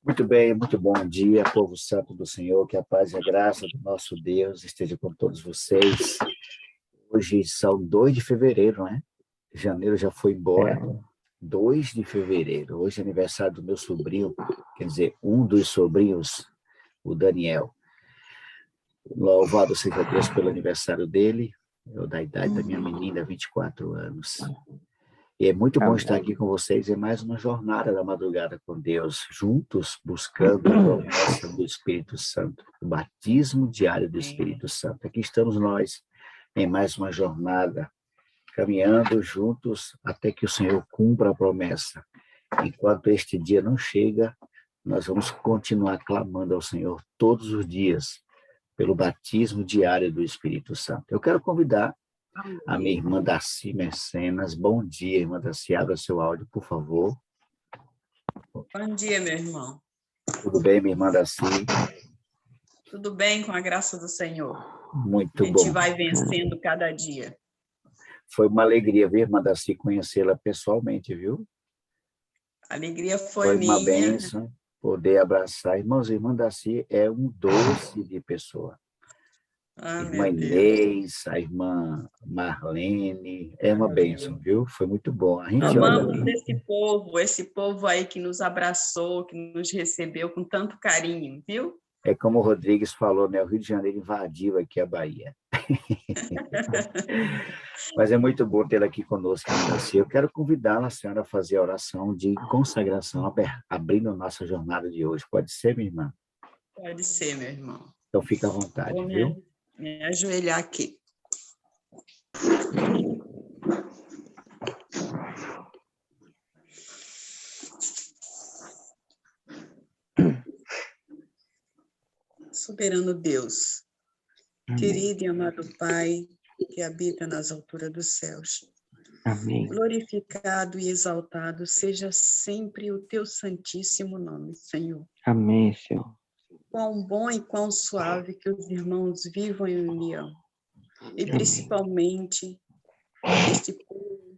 Muito bem, muito bom dia, povo santo do Senhor, que a paz e a graça do nosso Deus esteja com todos vocês. Hoje são 2 de fevereiro, né? Janeiro já foi embora. 2 de fevereiro. Hoje é aniversário do meu sobrinho, quer dizer, um dos sobrinhos, o Daniel. Louvado seja Deus pelo aniversário dele, eu da idade da minha menina, 24 anos. E é muito bom estar aqui com vocês em mais uma jornada da madrugada com Deus, juntos buscando a promessa do Espírito Santo, o batismo diário do Espírito Santo. Aqui estamos nós em mais uma jornada, caminhando juntos até que o Senhor cumpra a promessa. Enquanto este dia não chega, nós vamos continuar clamando ao Senhor todos os dias pelo batismo diário do Espírito Santo. Eu quero convidar a minha irmã Darcy Mecenas. Bom dia, irmã Darcy. Abra seu áudio, por favor. Bom dia, meu irmão. Tudo bem, minha irmã Darcy? Tudo bem, com a graça do Senhor. Muito bom. A gente vai vencendo cada dia. Foi uma alegria ver, irmã Darcy, conhecê-la pessoalmente, viu? A alegria foi uma minha. bênção poder abraçar. Irmãos, a irmã Darcy é um doce de pessoa. Irmã Inês, a irmã Marlene, é uma bênção, viu? Foi muito bom. A gente amamos esse povo aí que nos abraçou, que nos recebeu com tanto carinho, viu? É como o Rodrigues falou, né? O Rio de Janeiro invadiu aqui a Bahia. Mas é muito bom tê-la aqui conosco, Darcy. Eu quero convidá-la, a senhora, a fazer a oração de consagração, abrindo a nossa jornada de hoje. Pode ser, minha irmã? Pode ser, meu irmão. Então, fica à vontade, viu? Me ajoelhar aqui. Soberano Deus, querido e amado Pai, que habita nas alturas dos céus. Amém. Glorificado e exaltado seja sempre o teu santíssimo nome, Senhor. Amém, Senhor. Quão bom e quão suave que os irmãos vivam em união. E principalmente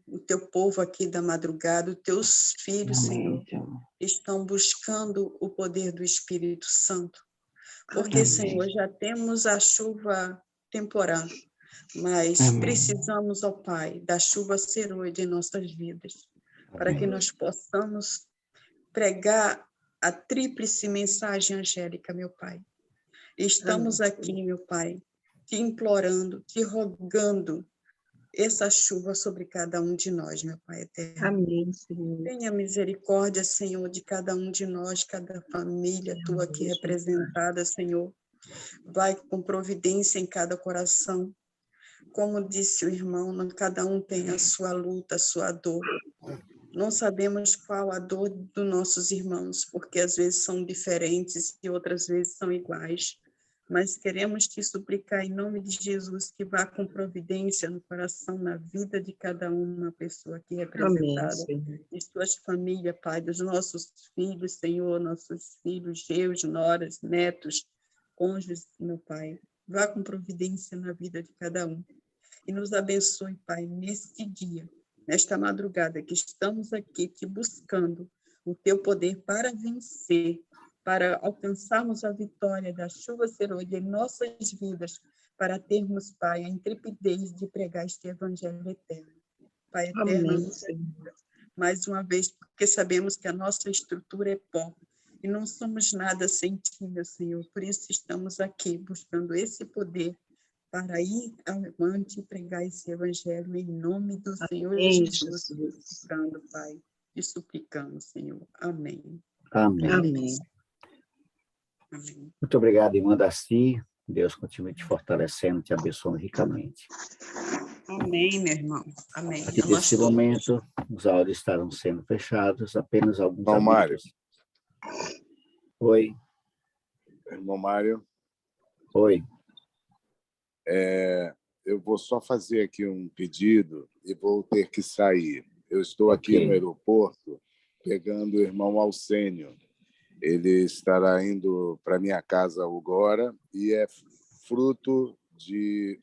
o teu povo aqui da madrugada, os teus filhos, Amém, Senhor, estão buscando o poder do Espírito Santo. Porque, Amém. Senhor, já temos a chuva temporã, mas precisamos, ó Pai, da chuva serôide em nossas vidas, para que nós possamos pregar a tríplice mensagem angélica, meu Pai. Estamos aqui, meu Pai, te implorando, te rogando essa chuva sobre cada um de nós, meu Pai eterno. Amém, Senhor. Tenha misericórdia, Senhor, de cada um de nós, cada família tua aqui representada, Senhor. Vai com providência em cada coração. Como disse o irmão, cada um tem a sua luta, a sua dor. Não sabemos qual a dor dos nossos irmãos, porque às vezes são diferentes e outras vezes são iguais. Mas queremos te suplicar em nome de Jesus que vá com providência no coração, na vida de cada uma pessoa aqui representada, de suas famílias, Pai, dos nossos filhos, Senhor, nossos filhos, genros, noras, netos, cônjuges, meu Pai. Vá com providência na vida de cada um. E nos abençoe, Pai, neste dia, nesta madrugada que estamos aqui te buscando o teu poder para vencer, para alcançarmos a vitória da chuva serôdia em nossas vidas, para termos, Pai, a intrepidez de pregar este evangelho eterno. Pai eterno, nos ajuda mais uma vez, porque sabemos que a nossa estrutura é pó e não somos nada sem ti, meu Senhor. Por isso estamos aqui buscando esse poder para ir avante e pregar esse evangelho em nome do Senhor Jesus, suplicando, Pai, e suplicamos, Senhor. Amém. Amém. Amém. Amém. Muito obrigado, irmã Darcy. Deus continue te fortalecendo, te abençoando ricamente. Amém, meu irmão. Amém. A partir desse momento, os áudios estarão sendo fechados, apenas alguns Irmão Mário. Oi. Irmão Mário. Oi. Eu vou só fazer aqui um pedido e vou ter que sair. Eu estou aqui no aeroporto pegando o irmão Alcênio. Ele estará indo para minha casa agora e é fruto de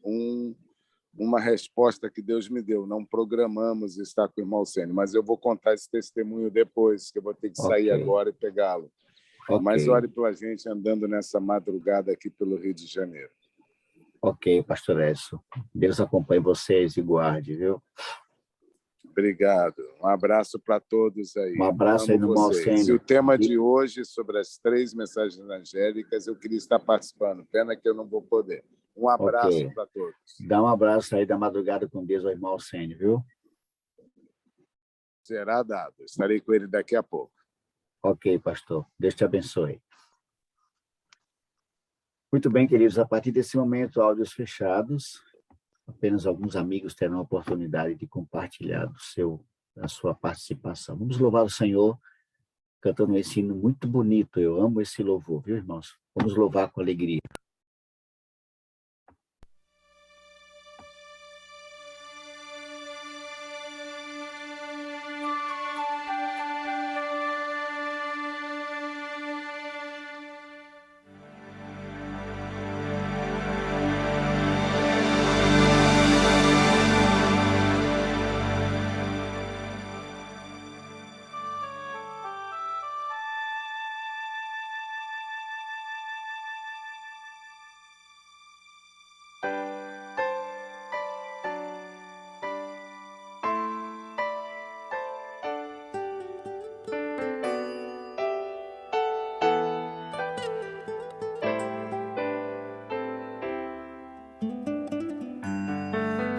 uma resposta que Deus me deu. Não programamos estar com o irmão Alcênio, mas eu vou contar esse testemunho depois, que eu vou ter que sair agora e pegá-lo. Mas ore pela gente andando nessa madrugada aqui pelo Rio de Janeiro. Ok, pastor Edson. Deus acompanhe vocês e guarde, viu? Obrigado. Um abraço para todos aí. Um abraço aí no vocês. E o tema de hoje, sobre as 3 mensagens angélicas, eu queria estar participando. Pena que eu não vou poder. Um abraço para todos. Dá um abraço aí da madrugada com Deus ao irmão Alcênio, viu? Será dado. Estarei com ele daqui a pouco. Ok, pastor. Deus te abençoe. Muito bem, queridos. A partir desse momento, áudios fechados. Apenas alguns amigos terão a oportunidade de compartilhar a sua participação. Vamos louvar o Senhor cantando um ensino muito bonito. Eu amo esse louvor, viu, irmãos? Vamos louvar com alegria.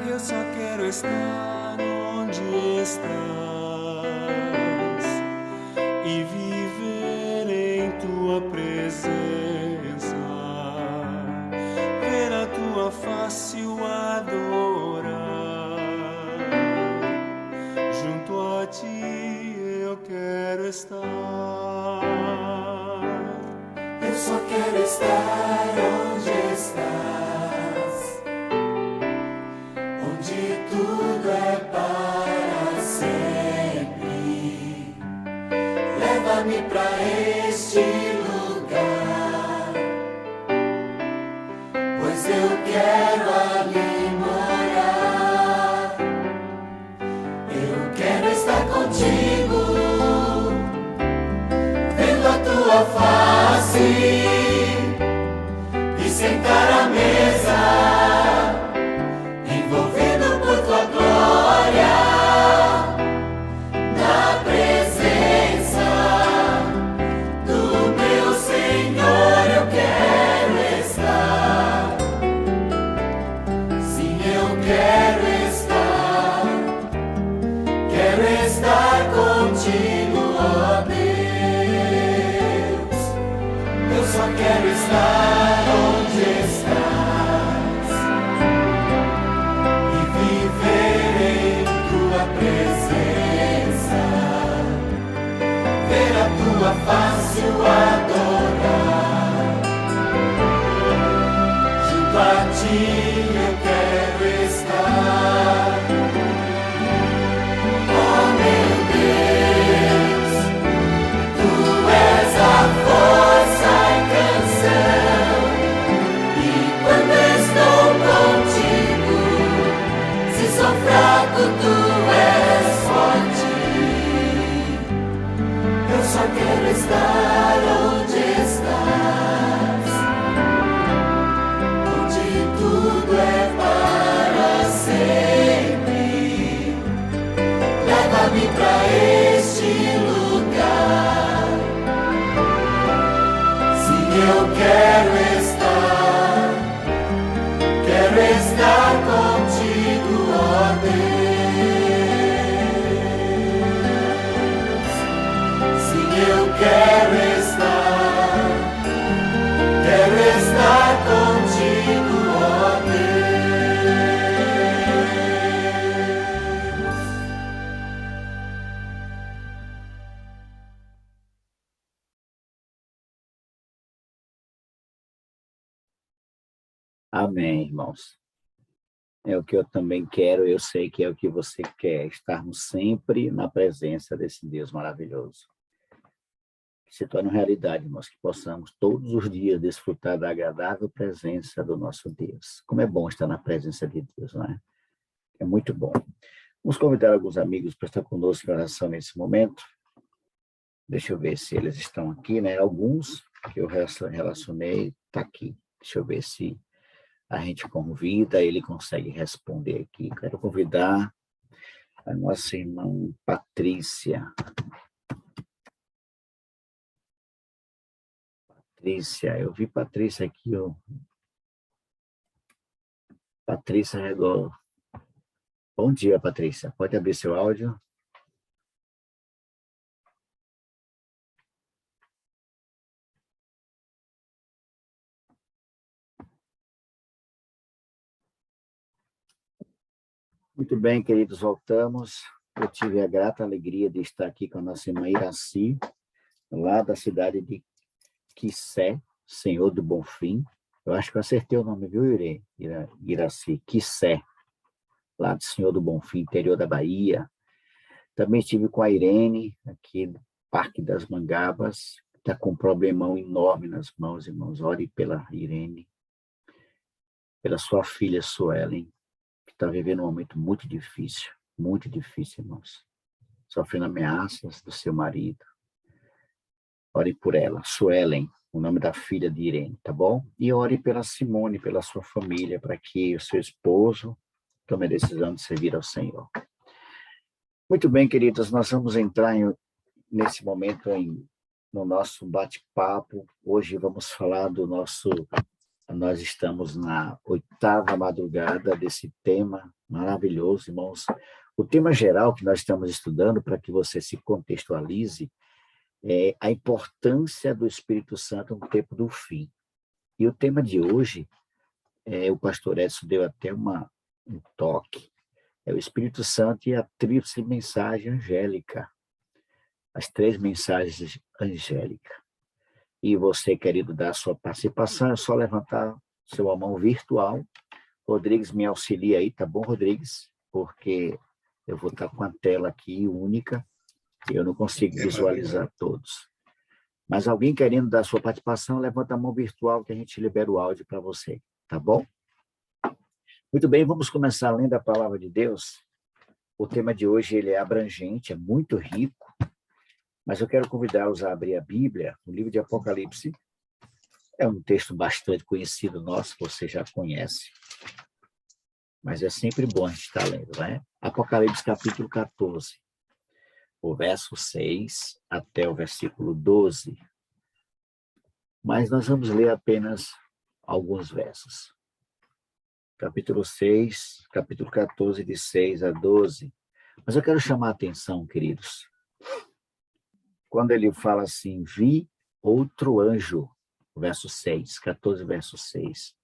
Eu só quero estar onde estás e viver em tua presença, ver a tua face e o adorar. Junto a ti eu quero estar. Eu só quero estar onde estás, onde tudo é para sempre. Leva-me para este lugar, pois eu quero ali morar. Eu quero estar contigo, vendo a tua face e sentar à mesa, envolvido por tua glória, na presença do meu Senhor eu quero estar. Sim, eu quero estar contigo, ó Deus. Eu só quero estar onde estás e viver em tua presença, ver a tua face e o adorar. Junto a ti eu quero estar. Oh meu Deus, tu és a força e canção, e quando estou contigo, se sou fraco, tu és forte. Eu só quero estar onde estás, onde tudo é para sempre. Leva-me para este lugar. Sim, eu quero estar contigo, ó Deus. Sim, eu quero estar contigo, ó Deus. Amém, irmãos. É o que eu também quero, eu sei que é o que você quer, estarmos sempre na presença desse Deus maravilhoso. Que se torne realidade, irmãos, que possamos todos os dias desfrutar da agradável presença do nosso Deus. Como é bom estar na presença de Deus, não é? É muito bom. Vamos convidar alguns amigos para estar conosco em oração nesse momento. Deixa eu ver se eles estão aqui, né? Alguns que eu relacionei, tá aqui. Deixa eu ver se a gente convida, ele consegue responder aqui. Quero convidar a nossa irmã Patrícia. Patrícia, eu vi Patrícia aqui, ó. Patrícia Regol. Bom dia, Patrícia. Pode abrir seu áudio? Muito bem, queridos, voltamos. Eu tive a grata alegria de estar aqui com a nossa irmã Iraci, lá da cidade de Quissé, Senhor do Bonfim. Eu acho que eu acertei o nome, viu, Iraci? Quissé, lá do Senhor do Bonfim, interior da Bahia. Também estive com a Irene, aqui do Parque das Mangabas, que está com um problemão enorme nas mãos, irmãos. Ore pela Irene, pela sua filha, Suelen, que está vivendo um momento muito difícil, irmãos. Sofrendo ameaças do seu marido. Ore por ela, Suelen, o nome da filha de Irene, tá bom? E ore pela Simone, pela sua família, para que o seu esposo tome a decisão de servir ao Senhor. Muito bem, queridos, nós vamos entrar nesse momento no nosso bate-papo. Hoje vamos falar do nosso... Nós estamos na 8ª madrugada desse tema maravilhoso, irmãos. O tema geral que nós estamos estudando, para que você se contextualize, é a importância do Espírito Santo no tempo do fim. E o tema de hoje, o pastor Edson deu até um toque, é o Espírito Santo e a tríplice mensagem angélica. As 3 mensagens angélicas. E você, querido, dar a sua participação, é só levantar sua mão virtual. Rodrigues me auxilia aí, tá bom, Rodrigues? Porque eu vou estar com a tela aqui única e eu não consigo visualizar todos. Mas alguém querendo dar a sua participação, levanta a mão virtual que a gente libera o áudio para você, tá bom? Muito bem, vamos começar lendo a palavra de Deus. O tema de hoje ele é abrangente, é muito rico, mas eu quero convidá-los a abrir a Bíblia, o livro de Apocalipse. É um texto bastante conhecido nosso, você já conhece, mas é sempre bom a gente estar lendo, né? Apocalipse capítulo 14, o verso 6 até o versículo 12. Mas nós vamos ler apenas alguns versos. Capítulo 6, capítulo 14, de 6 a 12. Mas eu quero chamar a atenção, queridos, quando ele fala assim, vi outro anjo, verso 6, 14, verso 6,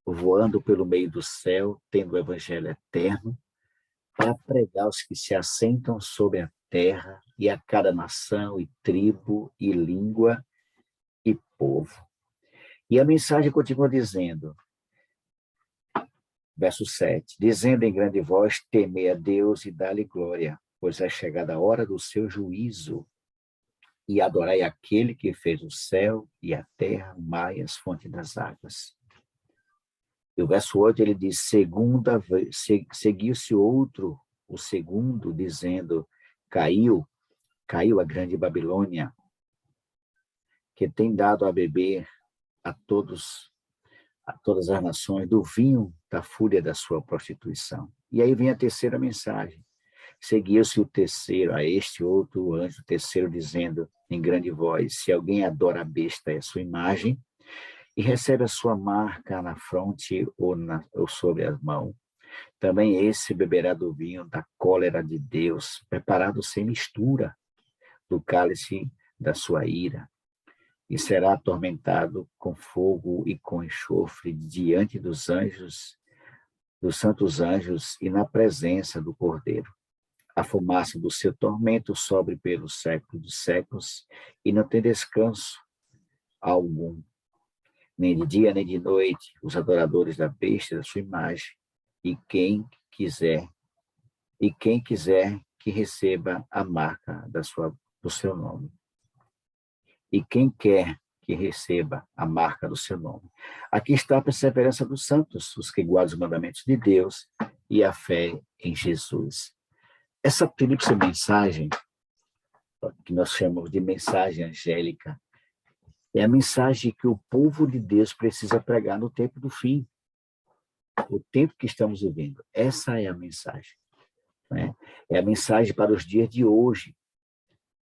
voando pelo meio do céu, tendo o evangelho eterno, para pregar aos que se assentam sobre a terra, e a cada nação, e tribo, e língua, e povo. E a mensagem continua dizendo, verso 7, dizendo em grande voz, temei a Deus e dá-lhe glória, pois é chegada a hora do seu juízo, e adorai aquele que fez o céu e a terra, o mar e as fontes das águas. E o verso 8, ele diz, seguiu-se outro, o segundo, dizendo, caiu a grande Babilônia, que tem dado a beber a todas as nações do vinho da fúria da sua prostituição. E aí vem a terceira mensagem. Seguiu-se o terceiro, a este outro anjo, o terceiro, dizendo em grande voz, se alguém adora a besta e a sua imagem, e recebe a sua marca na fronte ou sobre as mãos, também esse beberá do vinho da cólera de Deus, preparado sem mistura, do cálice da sua ira, e será atormentado com fogo e com enxofre diante dos anjos, dos santos anjos, e na presença do Cordeiro. A fumaça do seu tormento sobe pelos séculos dos séculos, e não tem descanso algum, nem de dia nem de noite, os adoradores da besta, da sua imagem, e quem quiser que receba a marca do seu nome. E quem quer que receba a marca do seu nome. Aqui está a perseverança dos santos, os que guardam os mandamentos de Deus e a fé em Jesus. Essa tríplice mensagem, que nós chamamos de mensagem angélica. É a mensagem que o povo de Deus precisa pregar no tempo do fim, o tempo que estamos vivendo. Essa é a mensagem, né? É a mensagem para os dias de hoje.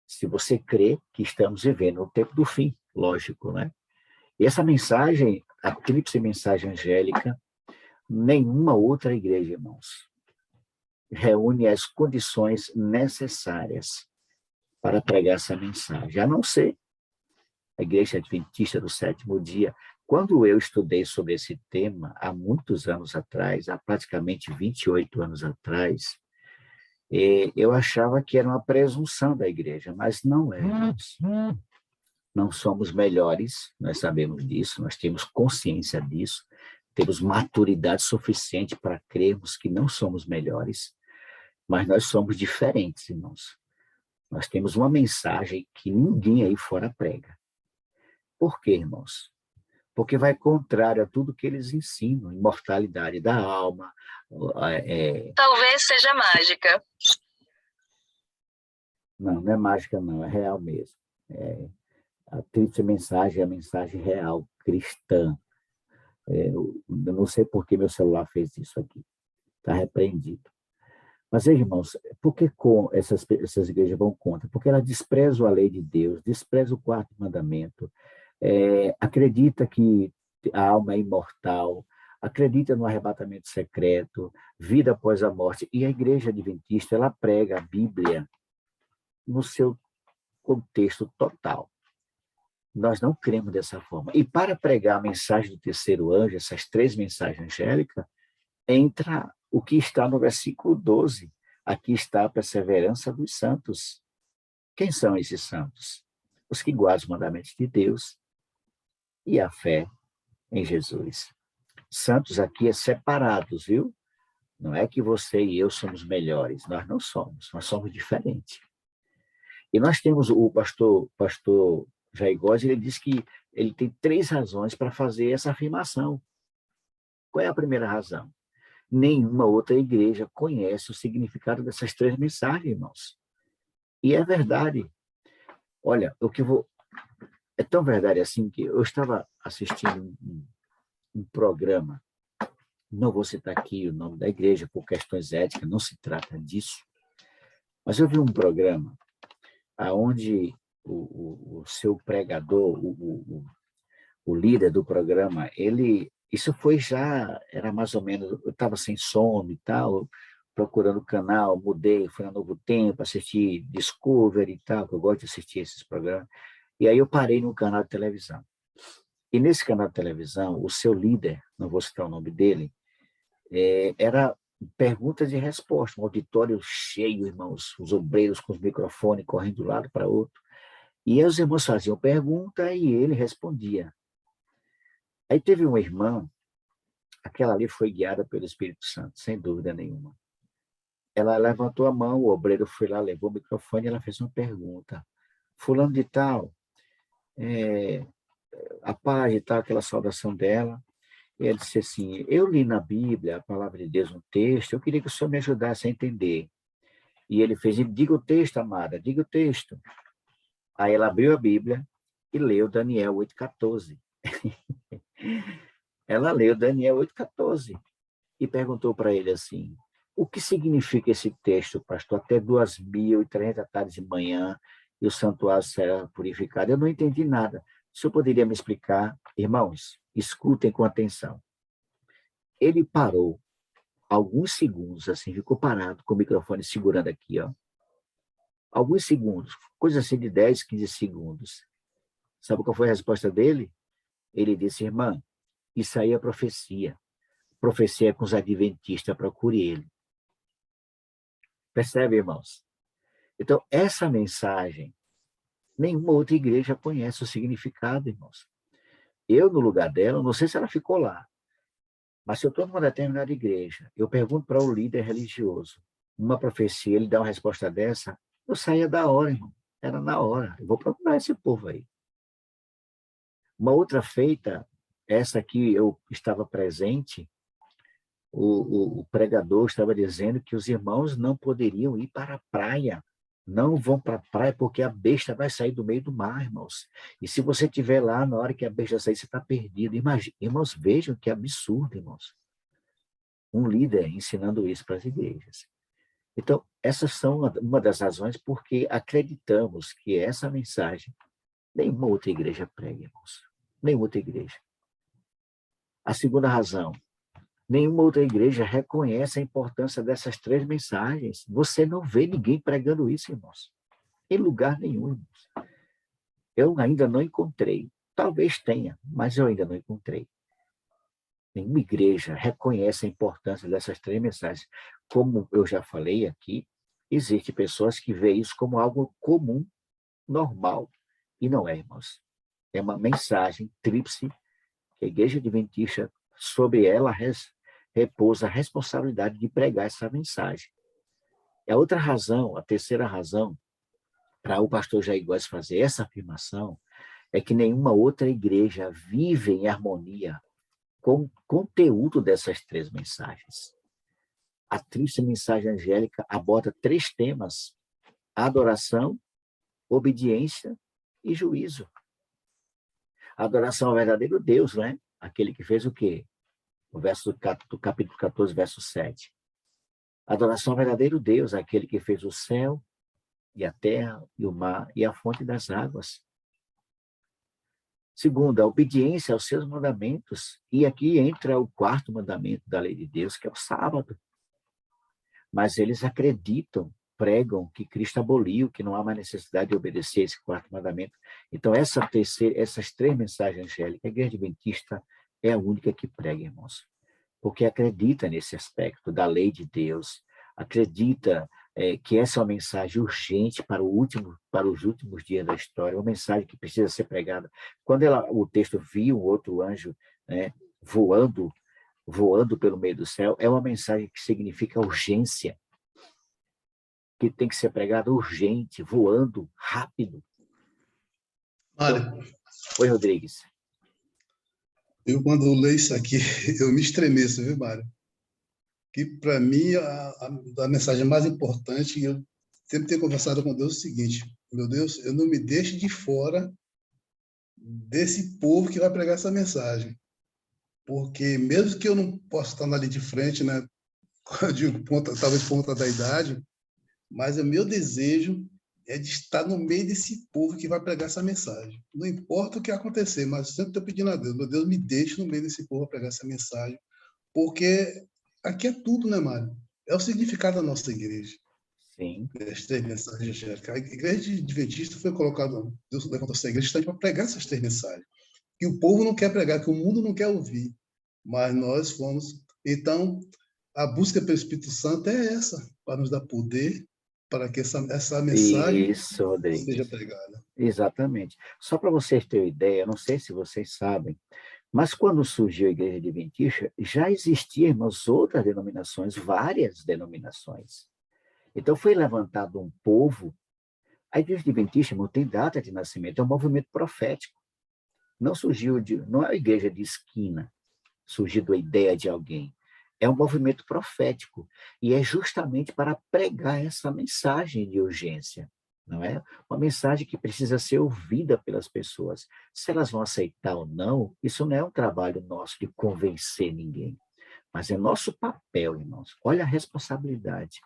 Se você crê que estamos vivendo o tempo do fim, lógico, né? E essa mensagem, a tríplice mensagem angélica, nenhuma outra igreja, irmãos, reúne as condições necessárias para pregar essa mensagem, a não ser a Igreja Adventista do Sétimo Dia. Quando eu estudei sobre esse tema, há muitos anos atrás, há praticamente 28 anos atrás, eu achava que era uma presunção da igreja, mas não é, irmãos. Não somos melhores, nós sabemos disso, nós temos consciência disso, temos maturidade suficiente para crermos que não somos melhores, mas nós somos diferentes, irmãos. Nós temos uma mensagem que ninguém aí fora prega. Por quê, irmãos? Porque vai contrário a tudo que eles ensinam, imortalidade da alma. Talvez seja mágica. Não, não é mágica não, é real mesmo. A tríplice mensagem é a mensagem real, cristã. Eu não sei por que meu celular fez isso aqui. Está repreendido. Mas, irmãos, por que essas igrejas vão contra? Porque elas desprezam a lei de Deus, desprezam o quarto mandamento, acredita que a alma é imortal, acredita no arrebatamento secreto, vida após a morte. E a igreja adventista, ela prega a Bíblia no seu contexto total. Nós não cremos dessa forma. E para pregar a mensagem do terceiro anjo, essas 3 mensagens angélicas, entra o que está no versículo 12. Aqui está a perseverança dos santos. Quem são esses santos? Os que guardam os mandamentos de Deus e a fé em Jesus. Santos aqui é separados, viu? Não é que você e eu somos melhores, nós não somos, nós somos diferentes. E nós temos o pastor Jair Góes, ele diz que ele tem 3 razões para fazer essa afirmação. Qual é a primeira razão? Nenhuma outra igreja conhece o significado dessas 3 mensagens, irmãos. E é verdade. Olha, é tão verdade assim que eu estava assistindo um programa, não vou citar aqui o nome da igreja por questões éticas, não se trata disso, mas eu vi um programa onde o seu pregador, o líder do programa, isso foi era mais ou menos, eu estava sem sono e tal, procurando o canal, mudei, fui na Novo Tempo, assisti Discovery e tal, que eu gosto de assistir esses programas, e aí eu parei no canal de televisão. E nesse canal de televisão, o seu líder, não vou citar o nome dele, era perguntas e respostas, um auditório cheio, irmãos, os obreiros com os microfones correndo de um lado para outro. E os irmãos faziam pergunta e ele respondia. Aí teve uma irmã, aquela ali foi guiada pelo Espírito Santo, sem dúvida nenhuma. Ela levantou a mão, o obreiro foi lá, levou o microfone e ela fez uma pergunta. Fulano de tal, a paz e tal, aquela saudação dela. E ele disse assim, eu li na Bíblia, a palavra de Deus, um texto, eu queria que o senhor me ajudasse a entender. E ele fez, diga o texto, amada, diga o texto. Aí ela abriu a Bíblia e leu Daniel 8,14. Ela leu Daniel 8,14 e perguntou para ele assim, o que significa esse texto, pastor? Até 2.300 tardes de manhã e o santuário será purificado. Eu não entendi nada. O senhor poderia me explicar? Irmãos, escutem com atenção. Ele parou alguns segundos, assim, ficou parado com o microfone segurando aqui, ó. Alguns segundos, coisa assim de 10, 15 segundos. Sabe qual foi a resposta dele? Ele disse, irmã, isso aí é profecia. Profecia é com os adventistas, procure ele. Percebe, irmãos? Então, essa mensagem, nenhuma outra igreja conhece o significado, irmãos. Eu, no lugar dela, não sei se ela ficou lá, mas se eu estou numa determinada igreja, eu pergunto para o líder religioso, uma profecia, ele dá uma resposta dessa, eu saía da hora, irmão. Era na hora. Eu vou procurar esse povo aí. Uma outra feita, essa aqui eu estava presente, o pregador estava dizendo que os irmãos não poderiam ir para a praia, Não vão para a praia porque a besta vai sair do meio do mar, irmãos. E se você estiver lá, na hora que a besta sair, você está perdido. Imagina, irmãos, vejam que absurdo, irmãos. Um líder ensinando isso para as igrejas. Então, essas são uma das razões porque acreditamos que essa mensagem nenhuma outra igreja prega, irmãos. Nenhuma outra igreja. A segunda razão, nenhuma outra igreja reconhece a importância dessas 3 mensagens. Você não vê ninguém pregando isso, irmãos. Em lugar nenhum, irmãos. Eu ainda não encontrei. Talvez tenha, mas eu ainda não encontrei. Nenhuma igreja reconhece a importância dessas 3 mensagens. Como eu já falei aqui, existem pessoas que veem isso como algo comum, normal. E não é, irmãos. É uma mensagem tríplice que a Igreja Adventista, sobre ela, repousa a responsabilidade de pregar essa mensagem. E a outra razão, a terceira razão, para o pastor Jair Góes fazer essa afirmação, é que nenhuma outra igreja vive em harmonia com o conteúdo dessas 3 mensagens. A tríplice mensagem angélica aborda 3 temas: adoração, obediência e juízo. A adoração ao verdadeiro Deus, né? Aquele que fez o quê? O verso do capítulo 14, verso 7. A adoração ao verdadeiro Deus, aquele que fez o céu e a terra e o mar e a fonte das águas. Segundo, a obediência aos seus mandamentos. E aqui entra o 4º mandamento da lei de Deus, que é o sábado. Mas eles acreditam, pregam que Cristo aboliu, que não há mais necessidade de obedecer esse 4º mandamento. Então, essas 3 mensagens angélicas, a Igreja Adventista é a única que prega, irmãos. Porque acredita nesse aspecto da lei de Deus, acredita que essa é uma mensagem urgente para os últimos dias da história, uma mensagem que precisa ser pregada. Quando o texto viu o outro anjo, né, voando pelo meio do céu, é uma mensagem que significa urgência, que tem que ser pregada urgente, voando, rápido. Mário, Oi, Rodrigues. eu quando leio isso aqui, eu me estremeço, viu, Mário? Que para mim a mensagem mais importante, e eu sempre tenho conversado com Deus, é o seguinte: meu Deus, eu não me deixe de fora desse povo que vai pregar essa mensagem. Porque mesmo que eu não possa estar ali de frente, né, eu digo, talvez por conta da idade, mas o meu desejo é de estar no meio desse povo que vai pregar essa mensagem. Não importa o que acontecer, mas eu sempre estou pedindo a Deus, meu Deus, me deixe no meio desse povo a pregar essa mensagem, porque aqui é tudo, né, Mário? É o significado da nossa igreja. Sim. As 3 mensagens angélicas. A igreja adventista foi colocada, Deus levantou essa igreja para pregar essas 3 mensagens. Que o povo não quer pregar, que o mundo não quer ouvir, mas nós fomos. Então, a busca pelo Espírito Santo é essa, para nos dar poder, para que essa mensagem Isso, Rodrigues. seja pregada. Exatamente. Só para vocês terem ideia, não sei se vocês sabem, mas quando surgiu a Igreja Adventista, já existiam, irmãos, outras denominações, várias denominações. Então foi levantado um povo. A Igreja Adventista, irmão, tem data de nascimento, é um movimento profético. Não é uma igreja de esquina, surgiu da ideia de alguém. É um movimento profético e é justamente para pregar essa mensagem de urgência, não é? Uma mensagem que precisa ser ouvida pelas pessoas. Se elas vão aceitar ou não, isso não é um trabalho nosso de convencer ninguém, mas é nosso papel, irmãos. Olha a responsabilidade.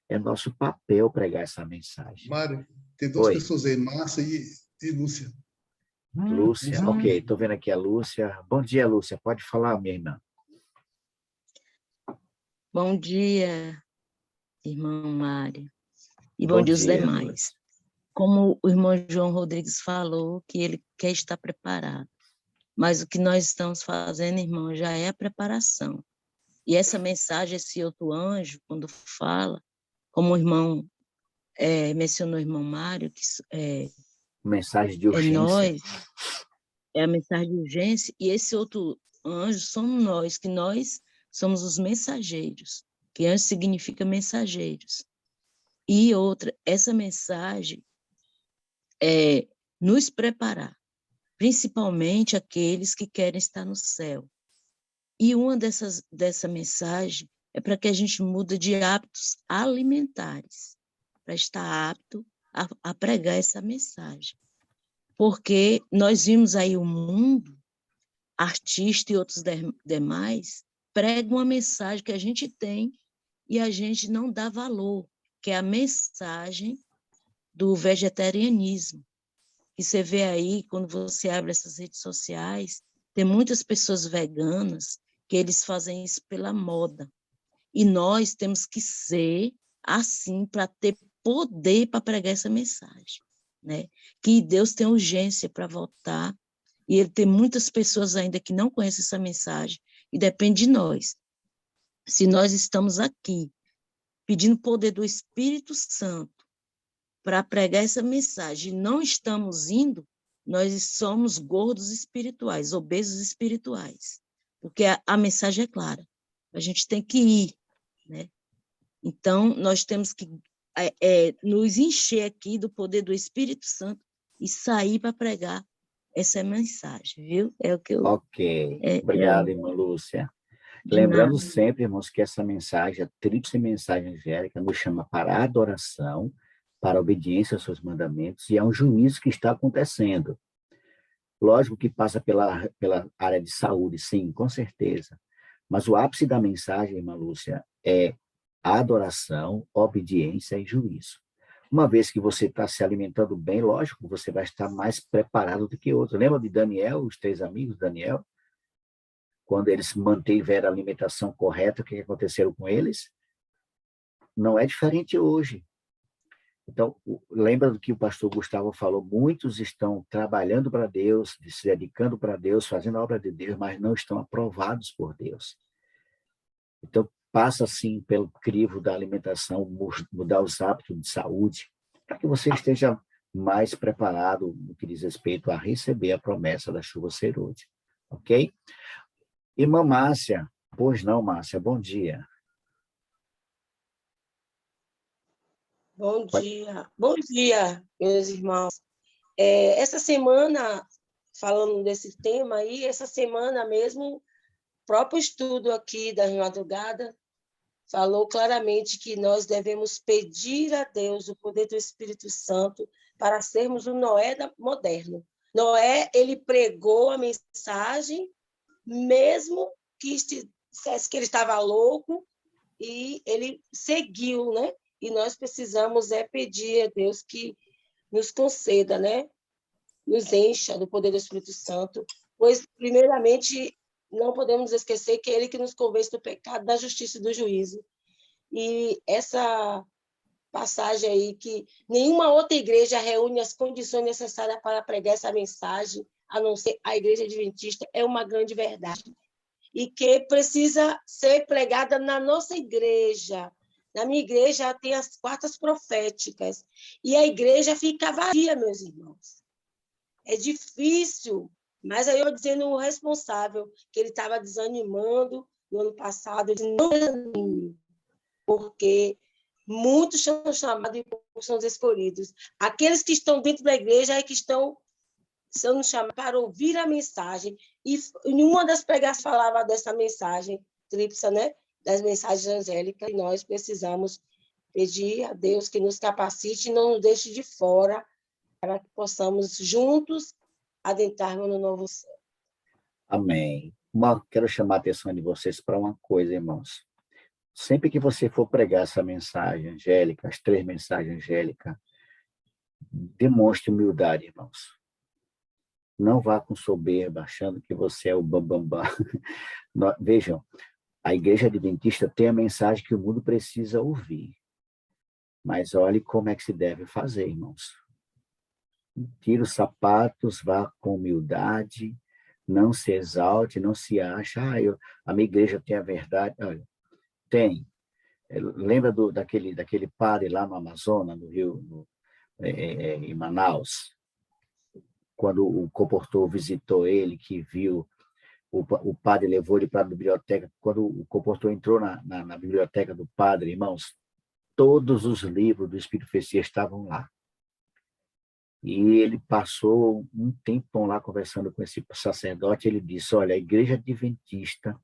É nosso papel pregar essa mensagem. Mário, tem 2 pessoas aí, Márcia e Lúcia. Lúcia, ok, estou vendo aqui a Lúcia. Bom dia, Lúcia. Pode falar, minha irmã. Bom dia, irmão Mário. E bom dia aos demais. Como o irmão João Rodrigues falou, que ele quer estar preparado. Mas o que nós estamos fazendo, irmão, já é a preparação. E essa mensagem, esse outro anjo, quando fala, como o irmão mencionou o irmão Mário, que mensagem de urgência. É a mensagem de urgência, e esse outro anjo somos nós, que nós somos os mensageiros, que anjo significa mensageiros. E outra, essa mensagem é nos preparar, principalmente aqueles que querem estar no céu. E uma dessa mensagem é para que a gente mude de hábitos alimentares, para estar apto a pregar essa mensagem. Porque nós vimos aí o mundo, artistas e outros demais, pregam uma mensagem que a gente tem e a gente não dá valor, que é a mensagem do vegetarianismo. E você vê aí, quando você abre essas redes sociais, tem muitas pessoas veganas que eles fazem isso pela moda. E nós temos que ser assim para ter poder para pregar essa mensagem, né? Que Deus tem urgência para voltar e ele tem muitas pessoas ainda que não conhecem essa mensagem e depende de nós. Se nós estamos aqui pedindo poder do Espírito Santo para pregar essa mensagem e não estamos indo, nós somos gordos espirituais, obesos espirituais, porque a mensagem é clara. A gente tem que ir, né? Então, nós temos que nos encher aqui do poder do Espírito Santo e sair para pregar essa mensagem, viu? É o que eu... Ok. Obrigado, irmã Lúcia. Lembrando sempre, irmãos, que essa mensagem, a tríplice mensagem angélica, nos chama para a adoração, para a obediência aos seus mandamentos, e é um juízo que está acontecendo. Lógico que passa pela área de saúde, sim, com certeza. Mas o ápice da mensagem, irmã Lúcia, é a adoração, obediência e juízo. Uma vez que você está se alimentando bem, lógico, você vai estar mais preparado do que outro. Lembra de Daniel, os 3 amigos de Daniel? Quando eles mantiveram a alimentação correta, o que aconteceu com eles? Não é diferente hoje. Então, lembra do que o pastor Gustavo falou, muitos estão trabalhando para Deus, se dedicando para Deus, fazendo a obra de Deus, mas não estão aprovados por Deus. Então, passa, sim, pelo crivo da alimentação, mudar os hábitos de saúde, para que você esteja mais preparado no que diz respeito a receber a promessa da chuva serôdia. Ok? Irmã Márcia, pois não, Márcia, bom dia. Bom dia, meus irmãos. Essa semana, falando desse tema aí, essa semana mesmo, o próprio estudo aqui da madrugada falou claramente que nós devemos pedir a Deus o poder do Espírito Santo para sermos o Noé moderno. Noé, ele pregou a mensagem, mesmo que dissesse que ele estava louco, e ele seguiu, né? E nós precisamos pedir a Deus que nos conceda, né? Nos encha do poder do Espírito Santo, pois, primeiramente, não podemos esquecer que é Ele que nos convence do pecado, da justiça e do juízo. E essa passagem aí, que nenhuma outra igreja reúne as condições necessárias para pregar essa mensagem, a não ser a Igreja Adventista, é uma grande verdade. E que precisa ser pregada na nossa igreja. Na minha igreja tem as quartas proféticas, e a igreja fica vazia, meus irmãos. É difícil, mas aí eu dizendo o responsável, que ele estava desanimando no ano passado, eu disse, não desanime, porque muitos são chamados e poucos são escolhidos. Aqueles que estão dentro da igreja é que estão sendo chamados para ouvir a mensagem, e uma das pregações falava dessa mensagem tríplice, né? Das mensagens angélicas, e nós precisamos pedir a Deus que nos capacite e não nos deixe de fora, para que possamos juntos adentrarmos no novo céu. Amém. Quero chamar a atenção de vocês para uma coisa, irmãos. Sempre que você for pregar essa mensagem angélica, as 3 mensagens angélicas, demonstre humildade, irmãos. Não vá com soberba, achando que você é o bambambam. Vejam, a Igreja Adventista tem a mensagem que o mundo precisa ouvir. Mas olhe como é que se deve fazer, irmãos. Tire os sapatos, vá com humildade, não se exalte, não se ache, a minha igreja tem a verdade. Olha, tem. Lembra daquele padre lá no Amazonas, no Rio, em Manaus? Quando o comportor visitou ele, que viu, o padre levou ele para a biblioteca. Quando o comportor entrou na biblioteca do padre, irmãos, todos os livros do Espírito Profecia estavam lá. E ele passou um tempão lá conversando com esse sacerdote. Ele disse, olha, a Igreja Adventista